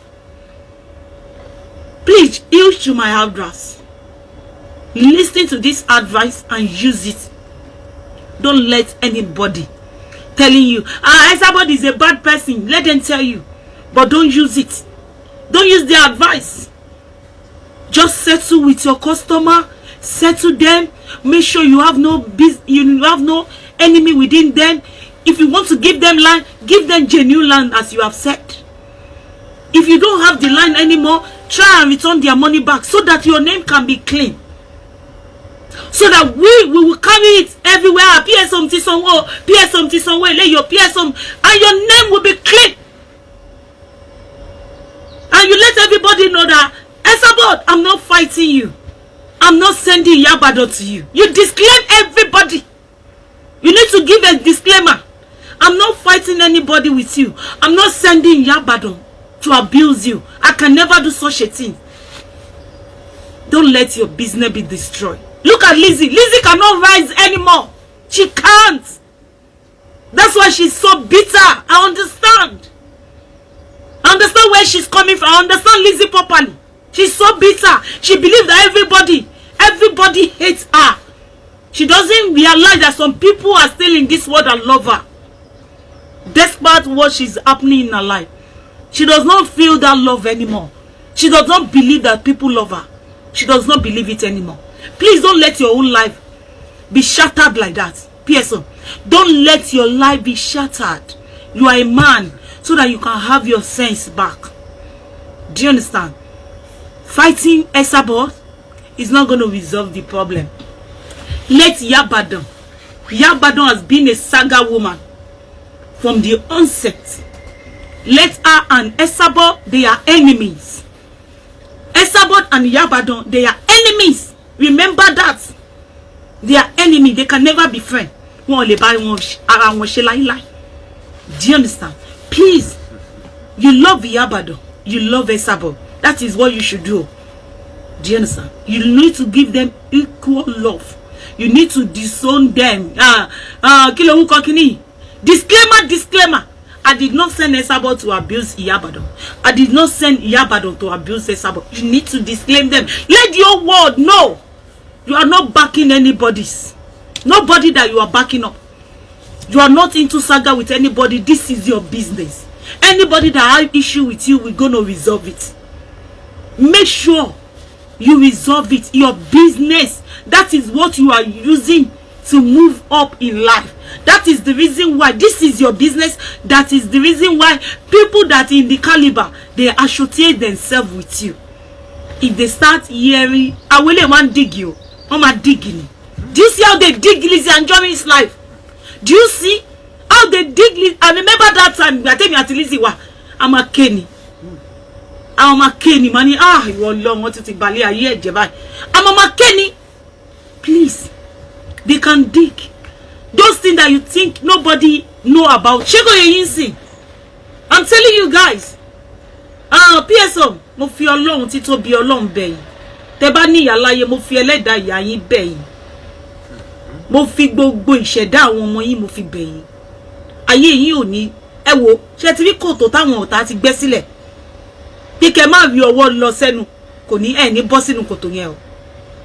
Speaker 1: Please, yield to my advice. Listen to this advice and use it. Don't let anybody telling you, somebody is a bad person. Let them tell you. But don't use it. Don't use their advice. Just settle with your customer. Settle them. Make sure you have no enemy within them. If you want to give them land, give them genuine land as you have said. If you don't have the land anymore, try and return their money back so that your name can be clean. So that we will carry it everywhere. PSM Tisonwo, PSM Tisonwo, lay your PSM, and your name will be clean. And you let everybody know that Esabod, I'm not fighting you. I'm not sending Iyabado to you. You disclaim everybody. You need to give a disclaimer. I'm not fighting anybody with you. I'm not sending Iyabado to abuse you. I can never do such a thing. Don't let your business be destroyed. Look at Lizzy. Lizzy cannot rise anymore. She can't. That's why she's so bitter. I understand. I understand where she's coming from. I understand Lizzy properly. She's so bitter. She believes that everybody hates her. She doesn't realize that some people are still in this world that love her. Despite what she's happening in her life. She does not feel that love anymore. She does not believe that people love her. She does not believe it anymore. Please don't let your own life be shattered like that. PSO, don't let your life be shattered. You are a man. so that you can have your sense back. Do you understand? Fighting Esabod is not going to resolve the problem. Let Yabadon. Yabadon has been a saga woman from the onset. Let her and Esabod, they are enemies. Esabod and Yabadon, they are enemies. Remember that. They are enemies. They can never be friends. Do you understand? Please, you love Yabadon. You love Esabod. That is what you should do. Do you understand? You need to give them equal love. You need to disown them. Disclaimer. I did not send Esabod to abuse Yabadon. I did not send Yabadon to abuse Esabod. You need to disclaim them. Let your world know you are not backing anybody's. Nobody that you are backing up. You are not into saga with anybody. This is your business. Anybody that have issue with you, we're going to resolve it. Make sure you resolve it. Your business. That is what you are using to move up in life. That is the reason why this is your business. That is the reason why people that in the caliber, they associate themselves with you. If they start hearing, I will want dig you. I'm digging. Do you see how they dig Lizzie Anjorin's life? Do you see how they dig Lizzie? I remember that time I tell me at Lizzie, I'm a Kenny. I'm a Kenny, money. You are long. What to think? I'm a Kenny. Please, they can dig. Those things that you think nobody know about. I'm telling you guys. PSO, mo fi Ọlọ́run tí tó bí Ọlọ́run bẹ̀yìn. Tẹ́ bá ní ìyá láyé, mo fi ẹlẹ́dàá ìyá yín bẹ̀yìn. Mo fi gbogbo ìṣẹ̀dá àwọn ọmọ yín mo fi bẹ̀yìn. Ayé yín ò ní ẹ wò, ṣé ti rí kòtò táwọn ọ̀tá ti gbẹ́ sílẹ̀. Bí kẹ́ má rí ọwọ́ lọ sẹ́nu, kò ní ẹ ní bọ́ sínú kòtò yẹn o.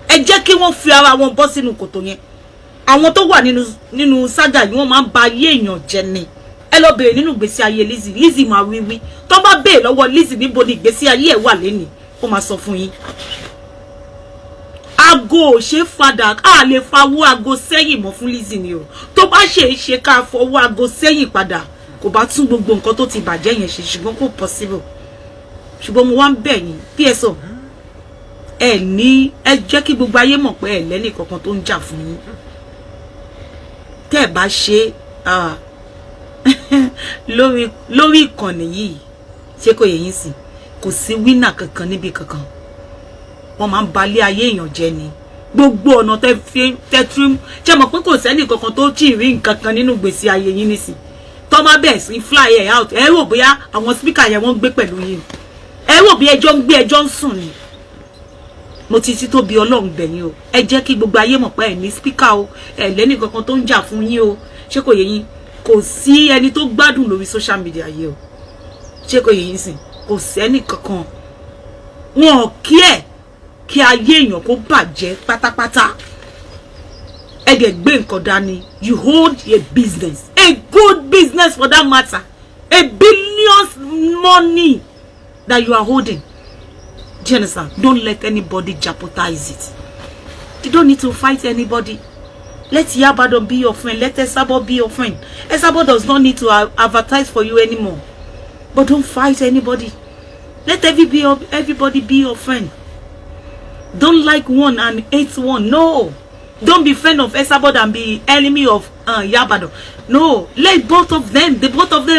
Speaker 1: Ẹ jẹ́ kí wọ́n fi ara wọn bọ́ sínú kòtò yẹn. Àwọn tó wà nínú saga yìí wọ́n máa ń ba ayé èèyàn jẹ́ ni. Ẹ lọ bèrè nínú ìgbésí ayé Lizzy máa wíwí. Tó bá bèè lọ́wọ́ Lizzy níbo ni ìgbésí ayé ẹ̀ wà lẹ́ni, ó máa sọ fún yín. Ago ṣe fada a lè fawọ́ ago sẹ́yìn mọ́ fún Lizzy ni o. Tó bá ṣe ká fọwọ́ ago sẹ́yìn padà, kò bá tún gbogbo nǹkan tó ti bàjẹ́ yẹn ṣe, ṣùgbọ́n kò possible. Ṣùgbọ́n mo wá ń bẹ̀ yín PSO. Ẹ jẹ́ kí gbogbo ayé mọ̀ pé ẹ lẹ́ni kankan tó ń jà fún yín. Tẹ́ bá ṣe lórí ìkànnì yìí ṣé kò yé yín sí, kò sí winner kankan níbi kankan. Wọ́n máa ń balẹ̀ ayé èèyàn jẹ́ ni. Gbogbo ọ̀nà tẹ́tún ṣe mọ̀ pé kò sẹ́ni kankan tó tí rí nǹkan kan nínú ìgbésí ayé yín nísìn. Tó bá bẹ̀ sí fly ẹ̀ out, ẹ rò bóyá àwọn speaker yẹn wọ́n gbé pẹ̀lú yín. Ẹ rò bí ẹjọ́ ń gbé ẹjọ́ ń sùn ni. Mo ti tí tó bí Ọlọ́run bẹ̀yìn o. Ẹ jẹ́ kí gbogbo ayé mọ̀ pé ẹ ní speaker o, ẹ lẹ́ni kankan tó ń jà fún yín o. Ṣé kò yé yín? Kò sí ẹni tó gbádùn lórí social media yìí o. Ṣé kò yé yín sìn? Kò sí ẹni kankan. Wọn kí ẹ kí ayé èèyàn kó bàjẹ́ pátápátá. Ẹ dẹ̀ gbé nǹkan dání. You hold a business, a good business for that matter, a billions money that you are holding. Do you understand? Don't let anybody jeopardize it. You don't need to fight anybody. Let Yabadon be your friend. Let Esabod be your friend. Esabod does not need to advertise for you anymore. But don't fight anybody. Let everybody be your friend. Don't like one and hate one. No. Don't be friend of Esabod and be enemy of Yabadon. No. Let both of them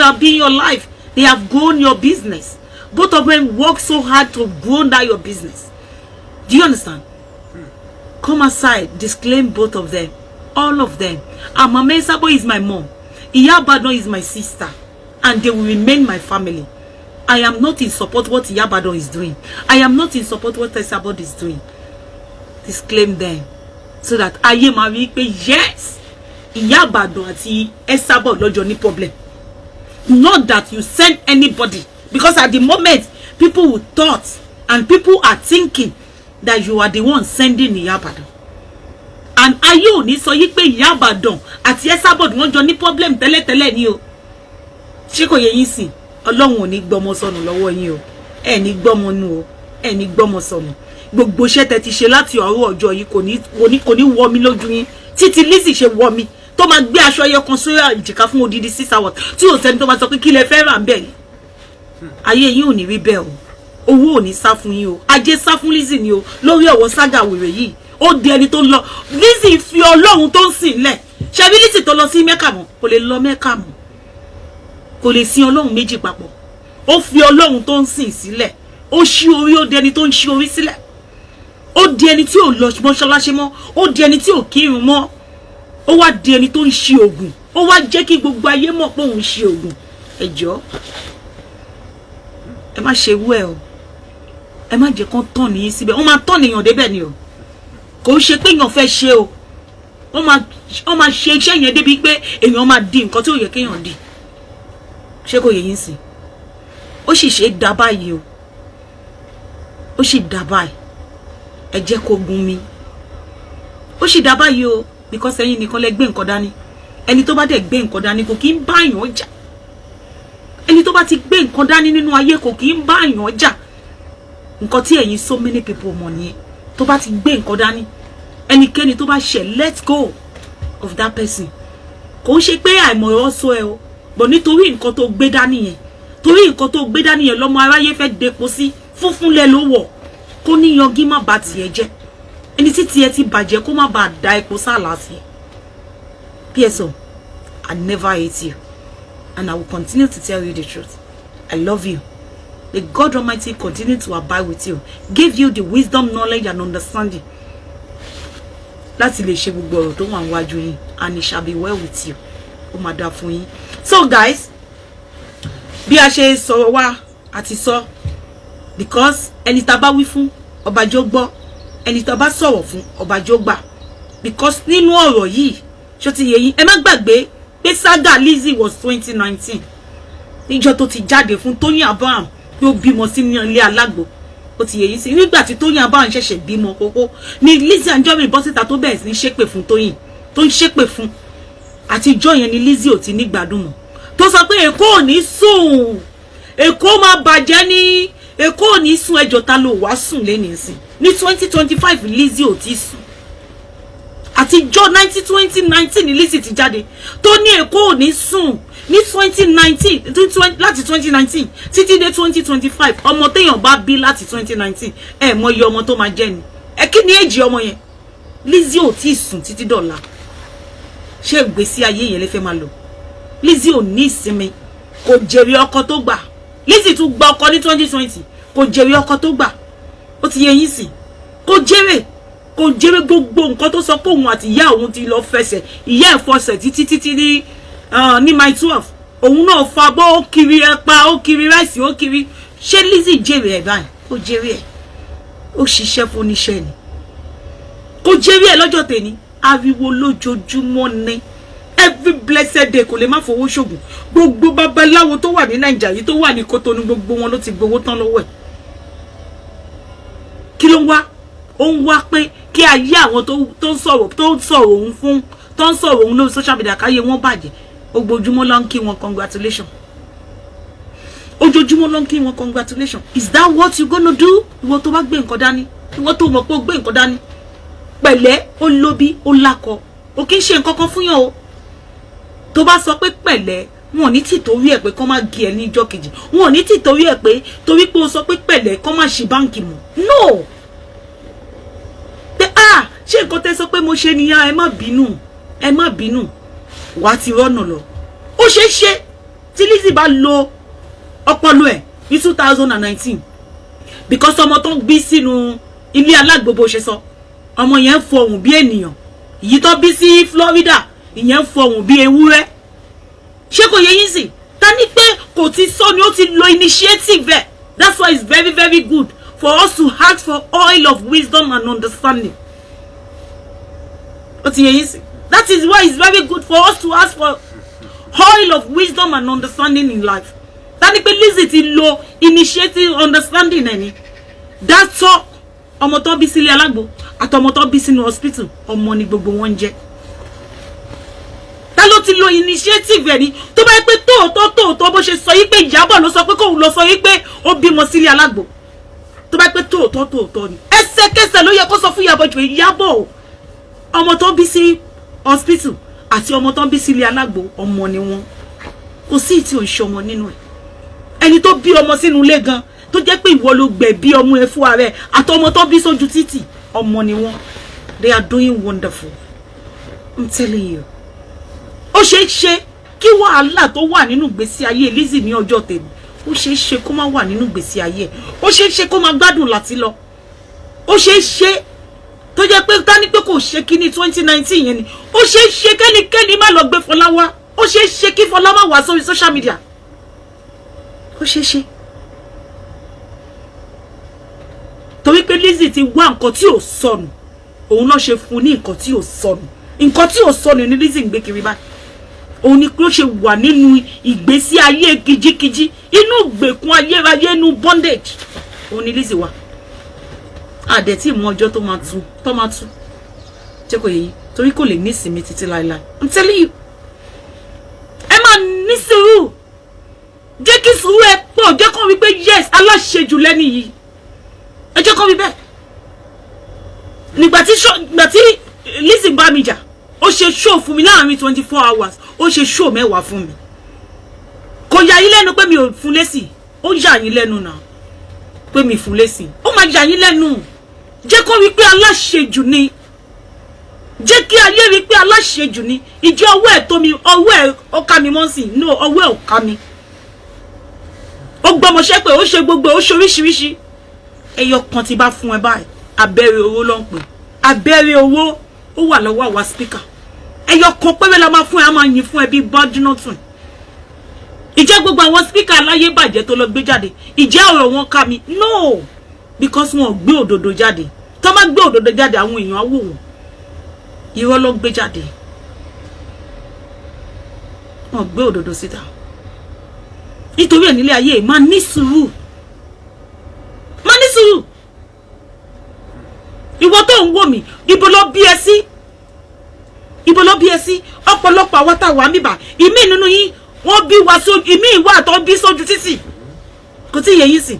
Speaker 1: are be your life. They have grown your business. Both of them work so hard to grow that your business. Do you understand? Come aside, disclaim both of them. All of them. Mama Esabod is my mom. Yabadon is my sister. And they will remain my family. I am not in support what Yabadon is doing. I am not in support what Esabod is doing. Disclaim them. So that aye ma rí pé yes, Yabadon àti Esabod lọ́jọ́ ní problem. Not that you send anybody. Because at the moment, people will thought and people are thinking that you are the one sending Yabadon. And ayé ò ní sọ yí pé Yabadon àti Esabod wọ́n jọ ní problem tẹ́lẹ̀tẹ́lẹ̀ ni o. Ṣé kò yé yín sí? Ọlọ́run ò ní gbọ́mọ sọnù lọ́wọ́ yín o. Ẹ ní gbọ́mọ nù o. Ẹ ní gbọ́mọ sọnù. Gbogbo iṣẹ́ tẹ́ ti ṣe láti ọ̀rọ̀ ọjọ́ yìí kò ní wọ́ mi lójú yín. Títí Lizzy ṣe wọ́ mi tó máa gbé aṣọ ẹyọ kan sórí ìjìká fún odidi 6 hours tí ò sẹ́ni tó máa sọ pé kí lẹ fẹ́ rà ń bẹ̀ yìí. Ayé yín ò ní rí bẹ́ẹ̀ o, owó ò ní sá fún yín o, ajé sá fún Lizzy ni o lórí ọ̀wọ́ Saga wèrè yìí. Ó di ẹni tó lọ, Lizzy fi Ọlọ́run tó ń sìn lẹ̀. Ṣebí Lizzy tó lọ sí Mẹ́kà mọ́, kò lè lọ Mẹ́kà mọ́, kò lè sin Ọlọ́run méjì papọ̀. Ó fi Ọlọ́run tó ń sìn sílẹ̀, ó ṣí orí, ó di ẹni tó ń ṣí orí sílẹ̀, ó di ẹni tí ò lọ mọ́ṣáláṣí mọ́, ó di ẹni tí ò kírun mọ́, ó wá di ẹni tó ń ṣe ògùn, ó wá jẹ́ kí gbogbo ayé mọ̀ pé òun ṣe ògùn. Ẹ jọ̀ọ́ ẹ má ṣe wú ẹ o, ẹ má jẹ́ kán tàn ní síbẹ̀, wọ́n máa tàn èèyàn débẹ̀ ni o, kò ń ṣe pé èèyàn fẹ́ ṣe o, wọ́n máa ṣe iṣẹ́ yẹn débi pé èèyàn máa di nǹkan tí ò yẹ kéèyàn di. Ṣé kò yẹ yín sí? Ó sì ṣe dá báyìí o, ó sì dá báyìí, ẹ jẹ́ kó gun mi, ó sì dá báyìí o, because ẹ̀yin nìkan lẹ gbé nǹkan dání. Ẹni tó bá dẹ̀ gbé nǹkan dání kò kí ń bá èèyàn jà, ẹni tó bá ti gbé nǹkan dání nínú ayé kò kí ń bá èèyàn jà. Nǹkan tí ẹ̀yin so many people mọ̀ nìyẹn. Tó bá ti gbé nǹkan dání, ẹnikẹ́ni tó bá ṣẹ̀, let go of that person. Kò ń ṣe pé àìmọ̀ràn sọ ẹ o, but nítorí nǹkan tó gbé dání yẹn, torí nǹkan tó gbé dání yẹn lọ́mọ aráyé fẹ́ depo sí, funfun lẹ ló wọ̀, kó ní yangi má bà tiẹ̀ jẹ́, ẹni tí tiẹ̀ ti bàjẹ́ kó má bà da epo sálà sí. PSO, I never hate you, and I will continue to tell you the truth. I love you. The God Almighty continue to abide with you, give you the wisdom, knowledge, and understanding. Láti lè ṣe gbogbo ọ̀rọ̀ tó wà níwájú yín, and it shall be well with you. Ó máa dá fún yín. So guys, bí a ṣe sọ̀rọ̀ wá àti sọ, because ẹni tá bá wí fún ọba jọ̀ọ́ gbọ́, ẹni tá bá sọ̀rọ̀ fún ọba jọ̀ọ́ gbà. Because nínú ọ̀rọ̀ yìí, ṣó ti yé yín, ẹ má gbàgbé pé Saga Lizzy was 2019. Níjọ́ tó ti jáde fún Tóyìn Abraham pé ó bímọ sí ní ilé alágbo. Ó ti yé yín sí, nígbà tí Tóyìn Abraham ṣẹ̀ṣẹ̀ bímọ kókó ni Lizzy Anjorin bọ́ síta tó bẹ̀rẹ̀ sí ní ṣépè fún Tóyìn, tó ń ṣépè fún. Àtijọ́ yẹn ni Lizzy ò ti ní gbádùn mọ́, tó sọ pé Èkó ò ní sùn, Èkó máa bàjẹ́ ní, Èkó ò ní sùn, ẹjọ́ ta ló wá sùn lẹ́ni sí. Ní 2025 Lizzy ò ti sùn. Àtijọ́ 2019 ni Lizzy ti jáde tó ní Èkó ò ní sùn. Ní 2019 láti 2019 títí dé 2025 ọmọ téèyàn bá bí láti 2019 ẹ mọ iye ọmọ tó máa jẹ́ ni. Ẹ kí ni èjì ọmọ yẹn? Lizzy ò tí sùn títí dọ̀la. Ṣé ìgbésí ayé yẹn lè fẹ́ máa lò? Lizzy ò ní ìsinmi, kò jèrè ọkọ tó gbà. Lizzy tún gba ọkọ ní 2020, kò jèrè ọkọ tó gbà. Ó ti yé yín sí, kò jèrè gbogbo nǹkan tó sọ pé òun àti ìyá òun ti lọ fẹsẹ̀, ìyá ẹ̀ fọsẹ̀ títí ní my 12 òun náà fa bọ́, ó kiri ẹpa, ó kiri ráìsì, ó kiri. Ṣé Lizzy jèrè ẹ̀ báyìí? Ó jèrè ẹ̀, ó ṣiṣẹ́ fún oníṣẹ́ ni, kò jèrè ẹ̀ lọ́jọ́ tèmi. Ariwo lójoojúmọ́ ni, every blessed day, kò lè má fowó ṣògùn. Gbogbo babaláwo tó wà ní Nàìjíríà yìí tó wà ní Kotonu, gbogbo wọn ló ti gbowó tán lọ́wọ́ ẹ̀. Kí ló ń wá? Ó ń wá pé kí ayé àwọn tó ń sọ̀rọ̀ òun fún, tó ń sọ̀rọ̀ òun lórí social media káyé wọn bàjẹ́. Ojoojúmọ́ ló ń kí wọn congratulation. Ojoojúmọ́ ló ń kí wọn congratulation. Is that what you gonna do? Ìwọ tó bá gbé nǹkan dání, ìwọ tó mọ̀ pé ó gbé nǹkan dání, pẹ̀lẹ́, ó lóbi, ó lákọ, ó kì í ṣe nǹkan kan fún yàn o. Tó bá sọ pé pẹ̀lẹ́, wọn ò ní tìtorí ẹ̀ pé kán má gé ẹ ní ìjọ́ kejì, wọn ò ní tìtorí ẹ̀ pé torí pé ó sọ pé pẹ̀lẹ́ kán má ṣí báǹkì mọ́. No, pé ṣé nǹkan tẹ́ sọ pé mo ṣe nìyà, ẹ má bínú, wàá ti rọ́nà lọ. Ó ṣeé ṣe tí Lizzy bá lo ọpọlọ ẹ̀ ní 2019, because ọmọ tó ń bí sínú ilé alágbo bó ṣe sọ, ọmọ yẹn fọhùn bí ènìyàn, èyí tó bí sí Florida ìyẹn fọhùn bí ewúrẹ́. Ṣé kò yé yín sí? Ta ní pé kò ti sọ ni ó ti lo initiative ẹ̀. That's why it's very very good for us to ask for oil of wisdom and understanding. Ó ti yé yín sí? That is why it's very good for us to ask for oil of wisdom and understanding in life. Ta ní pé Lizzy ti lo initiative understanding ẹ̀ ni. That's all. Ọmọ tó bí sílé alágbo àtọmọ tó bí sínú hospital, ọmọ ni gbogbo wọn jẹ́. Ta ló ti lo initiative ẹ̀ ni? Tó bá yẹ pé tóòtọ́ bó ṣe sọ yí pé Ìyábọ̀ ló sọ pé kóun lọ sọ yí pé ó bímọ sílé alágbo. Tó bá yẹ pé tóòtọ́ ni, ẹsẹ̀kẹsẹ̀ ló yẹ kó sọ fún Ìyábọ̀ jù Ìyábọ̀ ọmọ tó bí sí hospital àti ọmọ tán bí sílé alágbo ọmọ ni wọ́n. Kò sí tí ò ń ṣe ọmọ nínú ẹ̀. Ẹni tó bí ọmọ sínú ilé gan tó jẹ́ pé ìwọ ló gbẹ̀bí ọmọ ẹ fún ara ẹ̀ àtọmọ tó bí sójú títì ọmọ ni wọ́n. They are doing wonderful. I'm telling you. Ó ṣe é ṣe kí wàhálà tó wà nínú ìgbésí ayé Lizzy ní ọjọ́ tèmi ó ṣe é ṣe kó má wà nínú ìgbésí ayé ó ṣe é ṣe kó má gbádùn láti lọ ó ṣe é ṣe tó jẹ́ pé ká ní pé kò ṣe kí ní 2019 yẹn ni ó ṣe é ṣe kẹ́nikẹ́ni má lọ gbé Fọlá wá ó ṣe é ṣe kí Fọlá má wá sórí social media ó ṣe é ṣe torí pé Lizzy ti wá nǹkan tí ò sọnù òun náà ṣe fún ní nǹkan tí ò sọnù nǹkan tí ò sọnù ní Lizzy ń gbé kiri báyìí òun ni pé ó ṣe wà nínú ìgbésí ayé kìjikìji inú ìgbèkùn ayérayé inú bondage òun ni Lizzy wà àdẹ tí mú ọjọ́ tó máa tú jẹ́ kò yé yín torí kò lè ní ìsinmi títí láéláé I'm telling you ẹ máa ní sùúrù jẹ́ kí sùúrù ẹ pọ̀ jẹ́ kó rí pé yes aláṣejù lẹ́ni yìí ẹ jẹ́ kó rí bẹ́ẹ̀ nígbà tí Lizzy bá mi jà ó ṣe show fún mi láàrin 24 hours ó ṣe show mẹ́wàá fún mi kò yà yín lẹ́nu pé mi ò fún lésì ó yà yín lẹ́nu náà pé mi fún lésì ó máa yà yín lẹ́nu jẹ́ kó rí pé aláṣejù ni jẹ́ kí ayé rí pé aláṣejù ni ìjọ ọwọ́ ẹ̀ tó mi ọwọ́ ẹ̀ ó ká mi mọ́ sí no ọwọ́ ẹ̀ ò ká mi ó gbọmọṣẹ́ pé ó ṣe gbogbo ó ṣe oríṣiríṣi ẹyọ kan ti bá fún ẹ báyìí abẹ́rẹ́ owó ló ń pè abẹ́rẹ́ owó ó wà lọ́wọ́ àwa speaker ẹyọ kan péré la máa fún ẹ a máa yin fún ẹ bí bọ́dúnọ́tún ìjẹ́ gbogbo àwọn speaker aláyé bàjẹ́ tó lọ gbé jáde ìjẹ́ ọ̀rọ̀ wọn ká mi no because wọn gbé òdodo jáde tó má gbé òdodo jáde àwọn èèyàn á wò wọn irọ́ ló gbé jáde wọn gbé òdodo síta nítorí ẹ̀ nílé ayé máa ní sùúrù ìwọ tó ń wò mí ibo ló bí ẹ sí ọ̀pọ̀lọpọ̀ àwọn tá wà mí bá ìmí nínú yín wọ́n bí wa sójú ìmí ìwà tó bí sójú títì kò tí yé yín sí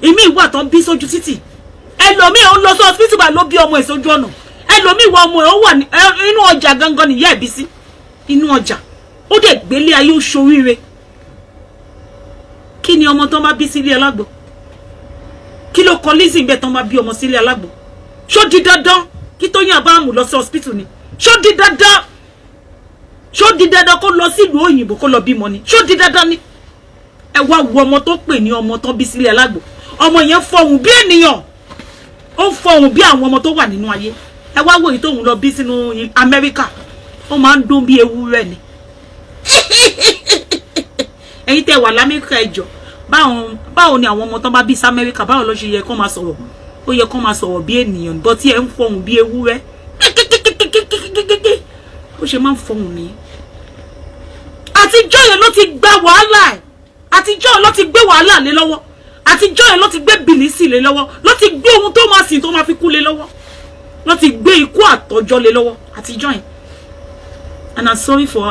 Speaker 1: ìmí ìwà tó bí sójú títì ẹlòmíì ó lọ sí hospital bá ló bí ọmọ ẹ̀ sójú ọ̀nà ẹlòmíì wọ ọmọ ẹ̀ ó wà inú ọjà gangan nìyá ẹ̀bí sí inú ọjà ó dẹ̀ gbélé ayé ó ṣoríire kí ni ọmọ tó bá bí sílé alágbo kí ló kọ Lizzy ń bẹ tó bá bí ọmọ sílé alágbo ṣó di dandan kí Tóyìn Abraham lọ sí hospital ni ṣó di dandan kó lọ sílùú òyìnbó kó lọ bímọ ni ṣó di dandan ni ẹ wá wo ọmọ tó pè ní ọmọ tó bí sílé alágbo ọmọ yẹn fọhùn bí ènìyàn ó fọhùn bí àwọn ọmọ tó wà nínú ayé ẹ wá wo èyí tóun lọ bí sínú Amẹ́ríkà ó máa ń dún bí ewúrẹ́ ni ẹ̀yin tẹ́ wà l'Amẹ́ríkà ẹjọ́ báwo ni àwọn ọmọ tó bá bí sí Amẹ́ríkà báwo ló ṣe yẹ kó máa sọ̀rọ̀ ó yẹ kó máa sọ̀rọ̀ bí ènìyàn bọ́ tí ẹ ń fọhùn bí ewúrẹ́ ó ṣe máa ń fọhùn ní. àtijọ́ yẹn ló ti gba wàhálà ẹ̀ àtijọ́ yẹn ló ti gbé wàhálà lé lọ́wọ́ àtijọ́ yẹn ló ti gbé bìlísì lé lọ́wọ́ ló ti gbé ohun tó máa sìn tó máa fi kú lé lọ́wọ́ ló ti gbé ikú àtọ́jọ́ lé lọ́wọ́ àtijọ́ yẹn and I'm sorry for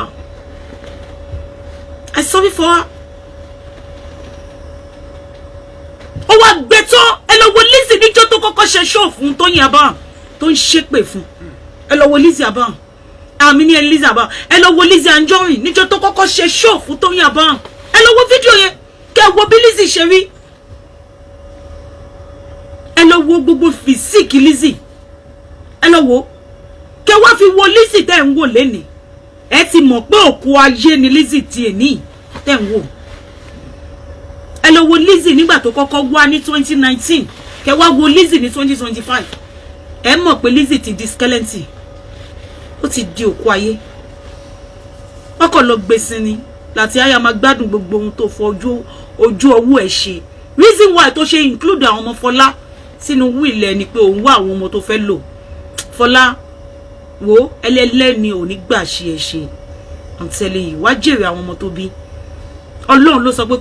Speaker 1: her ó wá gbé tán ẹ lọ wo Lizzy níjọ́ tó kọ́kọ́ ṣe show fún Tóyìn Abraham tó ń ṣépè fún ẹ lọ wo Lizzy Abraham àmì ní Lizzy Abraham ẹ lọ wo Lizzy Anjorin níjọ́ tó kọ́kọ́ ṣe show fún Tóyìn Abraham ẹ lọ wo fídíò yẹn kẹ́ wo bí Lizzy ṣe rí ẹ lọ wo gbogbo fìsíkì Lizzy ẹ lọ wo kẹ́ wá fi wo Lizzy tẹ́ ń wò lénìí ẹ ti mọ̀ pé òkú ayé ni Lizzy ti èní tẹ́ ń wò ẹ lọ wo Lizzy nígbà tó kọ́kọ́ wá ní 2019 kẹ́ wá wo Lizzy ní 2025 ẹ mọ̀ pé Lizzy ti di skeleton ó ti di òkú ayé ọkọ̀ lọ gbèsè ni láti àyà máa gbádùn gbogbo ohun tó fọ ojú ọwọ́ ẹ̀ ṣe reason why tó ṣe include àwọn ọmọ Fọlá sínú wíìlẹ̀ ni pé òun wá àwọn ọmọ tó fẹ́ lò Fọlá wo ẹlẹ́lẹ́ni ò ní gbà ṣe ẹ̀ ṣe I'm telling you wá jèrè àwọn ọmọ tó bí Ọlọ́run ló sọ pé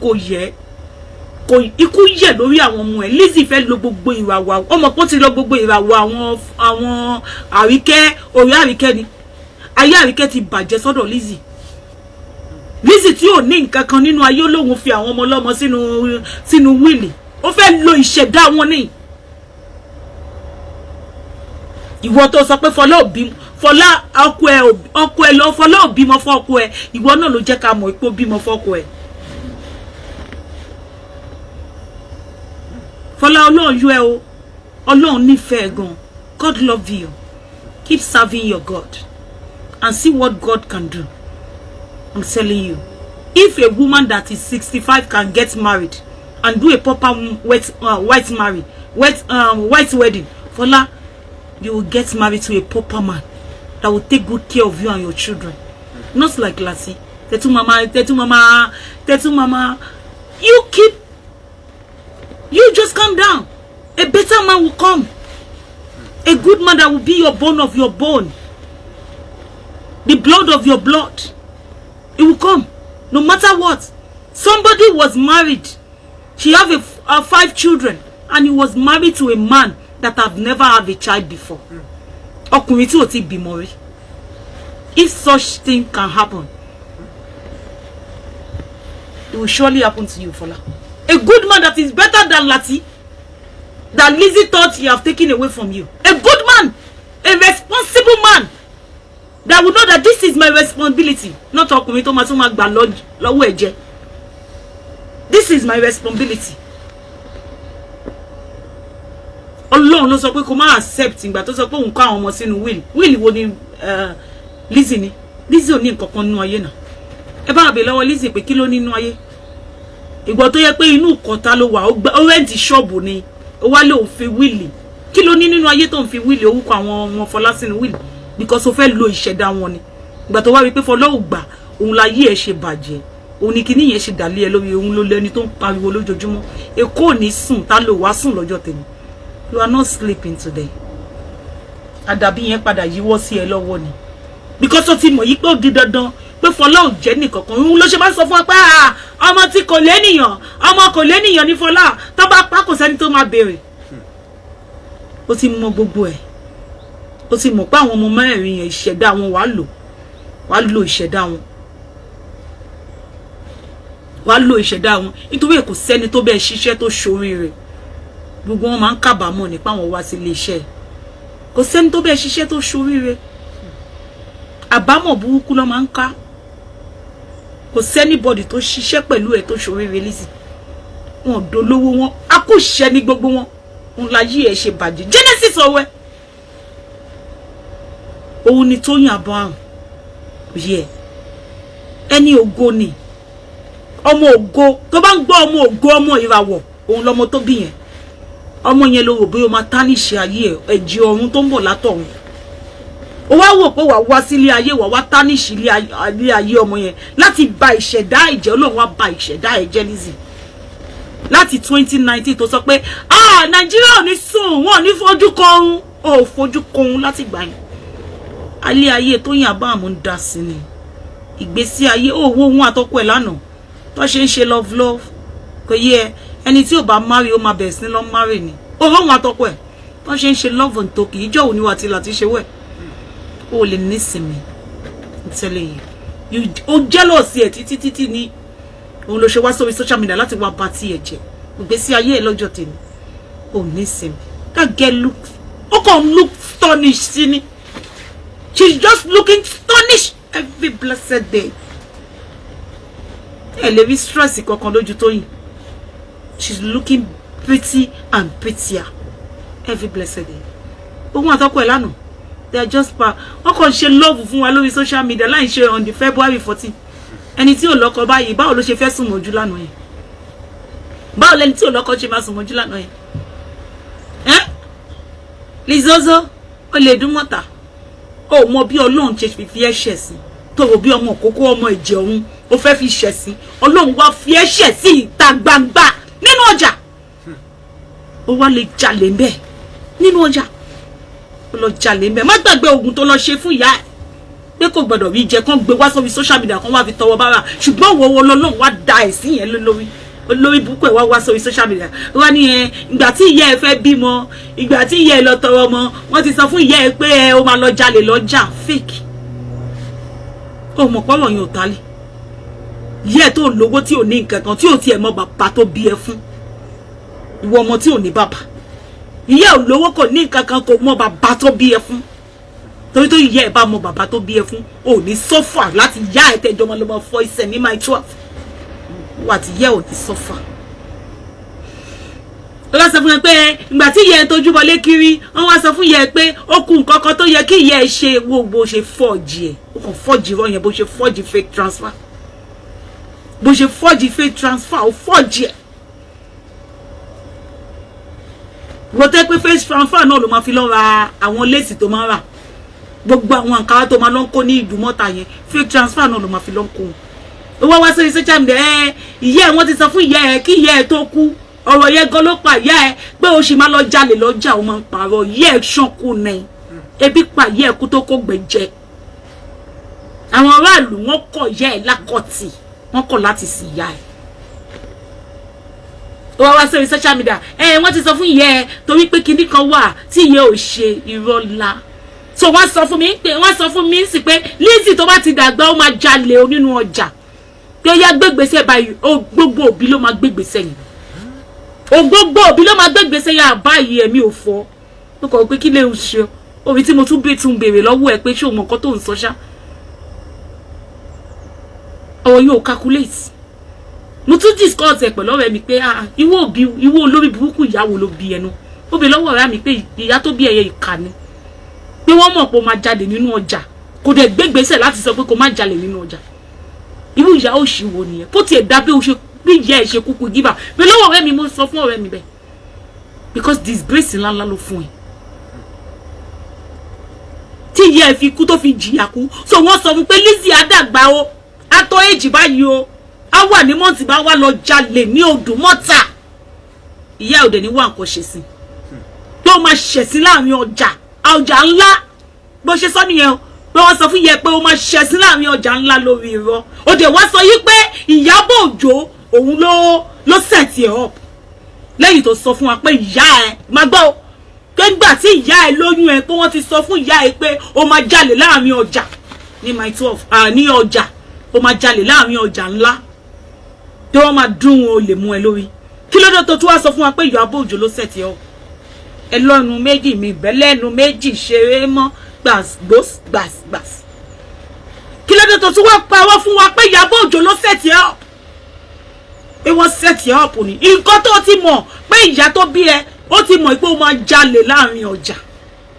Speaker 1: kò ikú yẹ̀ lórí àwọn ọmọ ẹ̀ Lizzy fẹ́ lo gbogbo ìràwọ̀ ọmọ pọ́ ti lọ gbogbo ìràwọ̀ àwọn Àríkẹ́ orí Àríkẹ́ ni ayé Àríkẹ́ ti bàjẹ́ sọ́dọ̀ Lizzy tí ò ní nǹkan kan nínú ayé Ọlọ́run fi àwọn ọmọ ọlọ́mọ sínú wíìlì ó fẹ́ lo ìṣẹ̀dá wọn ní ìwọ tó sọ pé Fọlá ò bímọ, Fọlá ọkọ ẹ lọ, Fọlá ò bímọ fún ọkọ ẹ, ìwọ náà ló jẹ́ ká mọ̀ pé ó bímọ fún ọkọ ẹ. Fọlá Ọlọ́run yọ ẹ o, Ọlọ́run nífẹ̀ẹ́ gan. God love you. Keep serving your God and see what God can do. I'm telling you, if a woman that is 65 can get married and do a proper white wedding, Fọlá, you will get married to a proper man that will take good care of you and your children. Not like Lassie. Tetu mama. You just calm down. A better man will come. A good man that will be your bone of your bone. The blood of your blood. It will come. No matter what. Somebody was married. She have 5 children. And he was married to a man that have never had a child before. Ọkùnrin tí ò tí bímọ rí. If such thing can happen, it will surely happen to you, Fola. A good man that is better than Lati, that Lizzie thought he have taken away from you. A good man, a responsible man, that will know that this is my responsibility. Not ọkùnrin tó máa tún máa gbà lọ́wọ́ ẹ̀jẹ̀. This is my responsibility. Ọlọ́run ló sọ pé kó má accept ìgbà tó sọ pé òun kó àwọn ọmọ sínú will wo ni Lizzie ni. Lizzie ò ní nǹkan kan nínú ayé náà. Ẹ bá bẹ̀ lọ́wọ́ Lizzie pé kí ló nínú ayé. Ìgbà tó yẹ pé inú kọta ló wà, ó rent shop ni, ó wá lé ó fi will. Kí ló ní nínú ayé tó ń fi will orúkọ àwọn ọmọ Fọlá sínú will because ó fẹ́ lo ìṣẹ̀dá wọn ni. Ìgbà tó wá rí pé Fọlá ò gbà, òun láyé ẹ̀ ṣe bàjẹ́. Òun ni kíní yẹn ṣe dàlé ẹ lórí, òun ló lẹ́ni tó ń pariwo lójoojúmọ́. Èkó ò ní sùn, ta ló wá sùn lọ́jọ́ tèmi. You are not sleeping today. Àdàbí yẹn padà yíwọ́ sí ẹ lọ́wọ́ ni. Because ó ti mọ̀ yí pé ó di dandan pé Fọlá ò jẹ́ nìkankan. Òun ló ṣe máa sọ fún wa pé ọmọ tí kò lénìyàn, ọmọ kò lénìyàn ní Fọlá, tó bá pa kò sẹ́ni tó máa béèrè. Ó ti mọ gbogbo ẹ̀. Ó ti mọ̀ pé àwọn ọmọ mẹ́rin yẹn ìṣẹ̀dá wọn wàá lò ìṣẹ̀dá wọn. Wàá lò ìṣẹ̀dá wọn nítorí kò sẹ́ni tó bẹ́ẹ̀ ṣiṣẹ́ tó ṣoríire. Gbogbo wọn máa ń kábàámọ̀ nípa àwọn wá sí ilé iṣẹ́. Kò sẹ́ni tó bẹ́ẹ̀ ṣiṣẹ́ tó ṣoríire. Àbámọ̀ burúkú ló máa ń ká. Kò sẹ́ni bọ́dì tó ṣiṣẹ́ pẹ̀lú ẹ̀ tó ṣoríire Lizzie. Wọn dolówó wọn, a kò ṣẹ́ ní gbogbo wọn. Òun láyé ẹ̀ ṣe bàjẹ́. Genesis ọwẹ́. Òun ni Tóyìn Abraham. Yẹ. Ẹni ògo ni. Ọmọ ògo, tó bá ń gbọ́ ọmọ ògo, ọmọ ìràwọ̀, òun lọmọ tó bí yẹn. Ọmọ yẹn ló rò bí ó máa tánìṣe ayé ẹ̀, ẹ̀jẹ̀ ọ̀run tó ń bọ̀ látọ̀run. Ó wá wò pé wá sílé ayé wá tánìṣe ilé ayé ọmọ yẹn láti ba ìṣẹ̀dá ẹ̀jẹ̀, Ọlọ́run wá ba ìṣẹ̀dá ẹ̀jẹ̀ Lizzie. Láti 2019 tó sọ pé Nàìjíríà ò ní sùn, wọn ò ní fojú kọrun, ò fojú kọrun láti gbà yẹn. Alẹ́ ayé Tóyìn Abraham ń dá sí ni. Ìgbésí ayé owó wọn àtọkọ ẹ̀ lánàá tó ṣe ń ṣe love kò yẹ ẹni tí ò bá marry ó máa bẹ̀rẹ̀ sí lọ marry ni. Owó wọn àtọkọ ẹ̀ tó ṣe ń ṣe love and talk ìjọ òní wa ti láti ṣe wẹ̀. O lè nísinmi. I'm telling you. O jealous ẹ̀ títí ní òun ló ṣe wá sórí social media láti wá bá tí ẹ jẹ́. Ìgbésí ayé ẹ̀ lọ́jọ́ tèmi. O nísinmi. That girl look astonished sí ni. She's just looking astonished every blessed day. Ẹ lè rí stress kankan lójú Tóyìn. She's looking pretty and prettier every blessed day. Òun àtọkọ ẹ̀ lánàá. They are just wọ́n kàn ṣe love fún wa lórí social media láì ṣe on the February 14. Ẹni tí ò lọ́kọ báyìí báwo ló ṣe fẹ́ sùn mọ́jú lánàá yẹn? Báwo lẹni tí ò lọ́kọ ṣe máa sùn mọ́jú lánàá yẹn? Lizozo ó lè dún mọ́ta. Ó mọ bí Ọlọ́run ṣe fi ẹ̀ṣẹ̀ sí. Tó rò bí ọmọ òkókó ọmọ ìjẹ òun ó fẹ́ fi ṣẹ̀ sí. Ọlọ́run wá fi ẹ̀ṣẹ̀ sí ìta gbangba nínú ọjà. Ó wá lè jalè ńbẹ̀ nínú ọjà. Ó lọ jalè ńbẹ̀. Má gbàgbé ogun tó lọ ṣe fún ìyá ẹ̀. Pé kò gbọdọ̀ rí jẹ kán gbé wá sórí social media kan wá fi tọwọ́ bára. Ṣùgbọ́n wo Ọlọ́run wá da ẹ̀sìn yẹn lórí. Olórí búkú ẹ̀ wá sórí social media. Wá ní ìgbà tí ìyá ẹ̀ fẹ́ bímọ, ìgbà tí ìyá ẹ̀ lọ tọrọ ọmọ, wọ́n ti sọ fún ìyá ẹ̀ pé ó máa lọ jalè lọ́jà fake. Ó mọ̀ pọ́wọ́ yẹn ò tálẹ̀. Ìyá ẹ̀ tó lówó tí ò ní nǹkan kan tí ò tiẹ̀ mọ bàbá tó bí ẹ fún. Ìwọ ọmọ tí ò ní bàbá. ìyá ò lówó kò ní nǹkan kan kò mọ bàbá tó bí ẹ fún torí tó ìyá ẹ bá mọ bàbá tó bí ẹ fún ò ní sọ́fà láti yá ẹ tẹjọ́ máa lọ máa fọ ìṣẹ̀ ní my 12 wà tí ìyá ò ní sọ́fà. Ọlá sọ fún ẹ pé ìgbà tí ìyá ẹ tójú bọlé kiri wọ́n wá sọ fún ìyá ẹ pé ó kù nǹkan kan tó yẹ kí ìyá ẹ ṣe wo bó ṣe fọ́ọ̀jì ẹ̀ ó kàn fọ́ọ̀jì rọ yẹn bó ṣe fọ́ọ̀jì fake transfer bó ṣe fọ́ọ̀jì fake transfer ó fọ́ọ̀jì ẹ̀ wọ́n tẹ́ pé fake transfer náà ló máa fi lọ ra àwọn léèsì tó máa rà gbogbo àwọn àǹkárá tó máa lọ ń kó ní Ìdúmọ̀tà yẹn fake transfer náà ló máa fi lọ ń kó ó wá wá sórí social media ìyá ẹ wọ́n ti sọ fún ìyá ẹ kí ìyá ẹ tó kú ọ̀rọ̀ yẹn gan ló pa ìyá ẹ pé ó sì máa lọ jalè lọ́jà ó máa ń pààrọ̀ ìyá ẹ ṣánkú ni ebi pa ìyá ẹ kú tó kó gbẹ̀jẹ̀ àwọn aráàlú wọ́n kọ̀ ìyá ẹ lákọ̀tì wọ́n kọ̀ láti sí ìyá ẹ ó wá wá sórí social media wọ́n ti sọ fún ìyá ẹ torí pé kinní kan wà tí ìyá ò ṣe irọ́ ńlá so wọ́n sọ fún mi sí pé Lizzy tó bá ti dàgbà ó máa jalè o nínú ọjà pé ó yá gbégbèsè báyìí ó gbogbo òbí ló máa gbégbèsè yìí ó gbogbo òbí ló máa gbégbèsè yà báyìí ẹ̀mí ò fọ́ ó kọ̀ pé kí lè ń ṣe orí tí mo tún béèrè lọ́wọ́ ẹ pé ṣé o mọ̀ nǹkan tó ń sọ ṣá ọ̀rọ̀ yóò calculate mo tún discuss ẹ pẹ̀lú ọ̀rẹ́ mi pé ìwọ olórí burúkú ìyàwó ló bí ẹnu ó bẹ lọ́wọ́ ọ̀rẹ́ mi pé ìyá tó bí ẹyẹ ìkà ni pé wọ́n mọ̀ pé ó máa jáde nínú ọjà kò dẹ̀ gbégbèsè láti sọ pé kó má jalè nínú ọjà irú ìyá òṣì wo nìyẹn kó tiẹ̀ dá bí ó ṣe bí ìyá ẹ̀ ṣe kúkú gíbà pé lọ́wọ́ ọ̀rẹ́ mi mo sọ fún ọ̀rẹ́ mi bẹ́ẹ̀ because disgrace ńláńlá ló fún ẹ tí ìyá ẹ̀ fi kú tó fi jìyà kú so wọ́n sọ fún pé Lizzy àdàgbà o àtọ́ èjì báyìí o á wà ní mọ́ǹtì bá wà lọ jalè ní Odùmọ̀tà ìyá òde ní wà nǹkan ṣe sí tó máa ṣẹ̀sí láàrin ọjà ńlá bó ṣe sọ nìyẹn o pé wọ́n sọ fún ìyá pé ó máa ṣẹ̀sí láàrin ọjà ńlá lórí irọ́ òde wá sọ yí pé Ìyábọ̀ Òjó òun ló set ẹ̀ up lẹ́yìn tó sọ fún wa pé ìyá ẹ̀ máa gbọ́ pé ńgbà tí ìyá ẹ̀ lóyún ẹ̀ pé wọ́n ti sọ fún ìyá ẹ̀ pé ó máa jalè láàrin ọjà ní my 12 ní ọjà ó máa jalè láàrin ọjà ńlá tí wọ́n máa dún wọn olè mú ẹ lórí kí ló dé tó tún wá sọ fún wa pé Ìyábọ̀ Òjó ló set ẹ̀ up ẹ lọ́nu méjì mi bẹ́lẹ́nu méjì ṣeré mọ́ gbàs kí ló dé tó tún wá pawọ́ fún wa pé Ìyábọ̀ Òjó ló set ẹ̀ up pé wọ́n set ẹ̀ up ni nǹkan tó ti mọ̀ pé ìyá tó bí ẹ ó ti mọ̀ pé ó máa jalè láàrin ọjà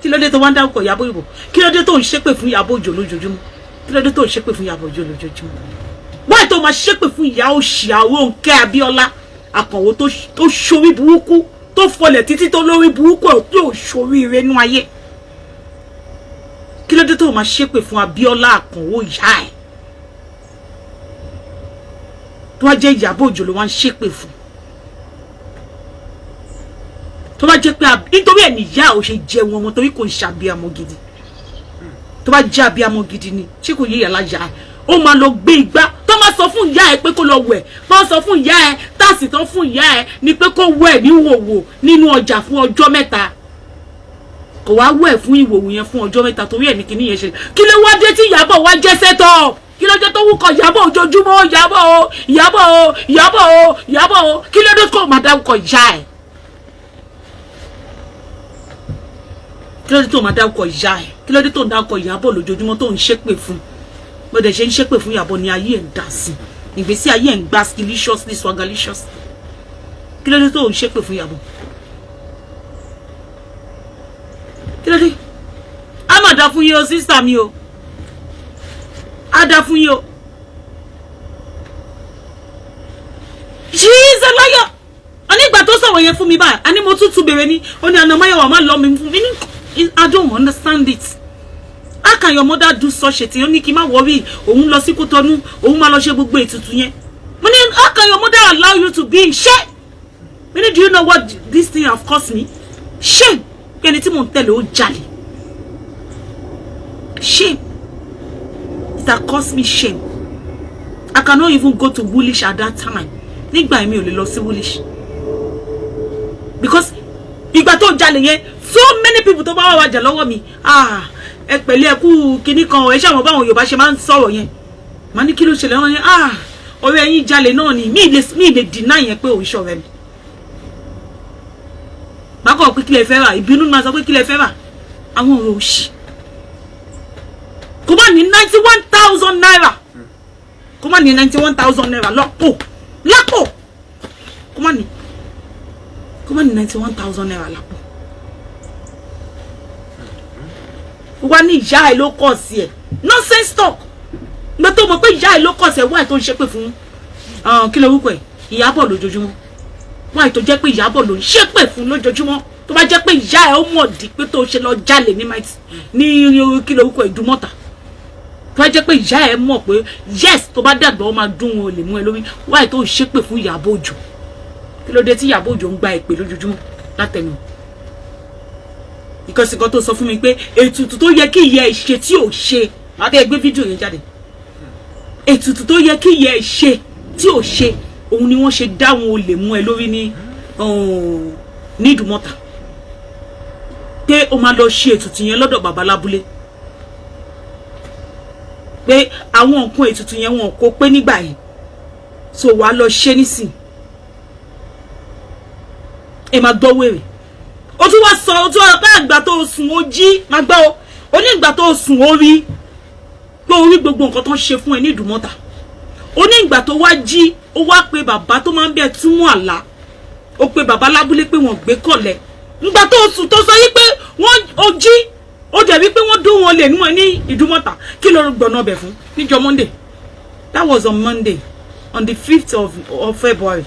Speaker 1: kí ló dé tó wá ń dárúkọ Ìyábọ̀ Òjó kí ló dé tó ń ṣépè fún Ìyábọ̀ Òjó lójoojúmọ́ kí ló dé tó ń ṣépè fún Ìyábọ̀ Òjó lójoojúmọ́ wáyé tó máa ṣépè fún ìyá òṣì Rónkẹ́ Abíọ́lá Àkànwó tó ṣorí burúkú tó fọlẹ̀ títí tó lórí burúkú ẹ̀ tó ṣorí ire nú ayé kí ló dé tó máa ṣépè fún Abíọ́lá Àkànwó ìyá ẹ̀ tó wá jẹ́ Ìyábọ̀ Òjó ló wá ń ṣépè fún tó bá jẹ́ pé nítorí ẹ̀ níyà ò ṣe jẹun ọmọ torí kò ń ṣàbíamọ gidi tó bá jẹ́ abíamọ gidi ni ṣé kò yé yàrá yà ó máa lọ gbé igbá tó máa sọ fún ìyá ẹ pé kó lọ wẹ̀ tó sọ fún ìyá ẹ táàsì tán fún ìyá ẹ ni pé kó wẹ̀ ní wòwò nínú ọjà fún ọjọ́ mẹ́ta kò wá wẹ̀ fún ìwòwò yẹn fún ọjọ́ mẹ́ta torí ẹ̀ ní kíní yẹn ṣe kí ló wá dé tí Ìyábọ̀ wá jẹ́ sẹ́tọ̀ kí ló dé tó wúkọ Ìyábọ̀ ojoojúmọ́ Ìyábọ̀ o kí ló dé tó máa dárúkọ ìyá ẹ̀ kí ló dé tó máa dárúkọ ìyá ẹ̀ kí ló dé tó ń dárúkọ Ìyábọ̀ lójoojúmọ́ tó ń ṣépè fún bó dẹ̀ ṣe ń ṣépè fún Ìyábọ̀ ni ayé ẹ̀ ń dà sí ìgbésí ayé ẹ̀ ń gbá skilliciously swagalicious kí ló dé tó ń ṣépè fún Ìyábọ̀ kí ló dé a máa dá fún yín o sísà mi o a dá fún yín o she is a liar onígbà tó sọ̀rọ̀ yẹn fún mi báyìí a ní mo tún bèrè ní ó ní Anamáyọ̀wá má lọ mi fún mi ní I don't understand it. How can your mother do such a thing? Ó ní kí má worry, òun lọ sí Kútọ́nù, òun má lọ ṣe gbogbo ètùtù yẹn. Mo ní how can your mother allow you to be in shame? Mo ní do you know what this thing have cost me? Shame. Ẹni tí mo ń tẹ̀lé ó jalè. Shame. It has cost me shame. I cannot even go to Woolwich at that time. Nígbà yẹn mi ò lè lọ sí Woolwich. Because ìgbà tó jalè yẹn, so many people tó bá wá wájà lọ́wọ́ mi. Ẹ pẹ̀lẹ́ ẹkú kíní kan ẹ ṣàwọn báwọn Yorùbá ṣe máa ń sọ̀rọ̀ yẹn. Màá ní kí ló ṣẹlẹ̀ wọ́n yẹn. Ọ̀rẹ́ yín jalè náà ni mi lè deny yẹn pé òun ṣọ̀rẹ́ mi. kọ́ pé kí lẹ fẹ́ rà ìbínú máa sọ pé kí lẹ fẹ́ rà àwọn ọ̀rọ̀ òṣì kó má ní 91,000 naira kó má ní 91,000 naira lápò kó má ní 91,000 naira lápò wá ní ìyá ẹ ló kọ̀ sí ẹ nonsense talk gbé tó mọ̀ pé ìyá ẹ ló kọ̀ sí ẹ wáyé tó ń ṣépè fún kí ló wúkọ̀ ẹ Ìyábọ̀ lójoojúmọ́ wáyé tó jẹ́ pé Ìyábọ̀ ló ń ṣépè fún lójoojúmọ́ tó bá jẹ́ pé ìyá ẹ ó mọ̀ dí pé tó ṣe lọ jalè ní kí ló wúkọ̀ Ìdúmọ̀tà tó bá jẹ́ pé ìyá ẹ mọ̀ pé yes tó bá dàgbà ó máa dún wọn lè mú ẹ lórí wáyé tó ń ṣépè fún Ìyábọ̀ Òjó kí ló dé tí Ìyábọ̀ Òjó ń gba ìpè lójoojúmọ́ látẹnu ìkọsìnkọ tó sọ fún mi pé ètùtù tó yẹ kí ìyá ẹ ṣe tí ò ṣe àti ẹgbẹ́ fídíò yẹn jáde ètùtù tó yẹ kí ìyá ẹ ṣe tí ò ṣe òun ni wọ́n ṣe dáhùn olè mú ẹ lórí ní Ìdúmọ̀tà pé o máa lọ ṣe ètùtù yẹn lọ́dọ̀ bàbá lábúlé pé àwọn nǹkan ètùtù yẹn wọn kò pé nígbà yìí so wàá lọ ṣe nísìn ẹ máa gbọ́ wèrè ó tún wá sọ ó tún wá pé àgbà tó sùn ó jí máa gbọ́ ó ní ìgbà tó sùn ó rí pé ó rí gbogbo nǹkan tó ń ṣe fún ẹ ní Ìdúmọ̀tà ó ní ìgbà tó wá jí ó wá pe bàbá tó máa ń bẹ túmọ̀ àlá ó pe bàbá lábúlé pé wọ́n gbé kọ̀lẹ̀ ìgbà tó sùn tó sọ yí pé wọ́n ó jí ó dẹ̀ wí pé wọ́n dún wọn lè nú ẹ ní Ìdúmọ̀tà kí ló gbọ̀nà ọbẹ̀ fún níjọ́ Monday that was on Monday on the 5th of February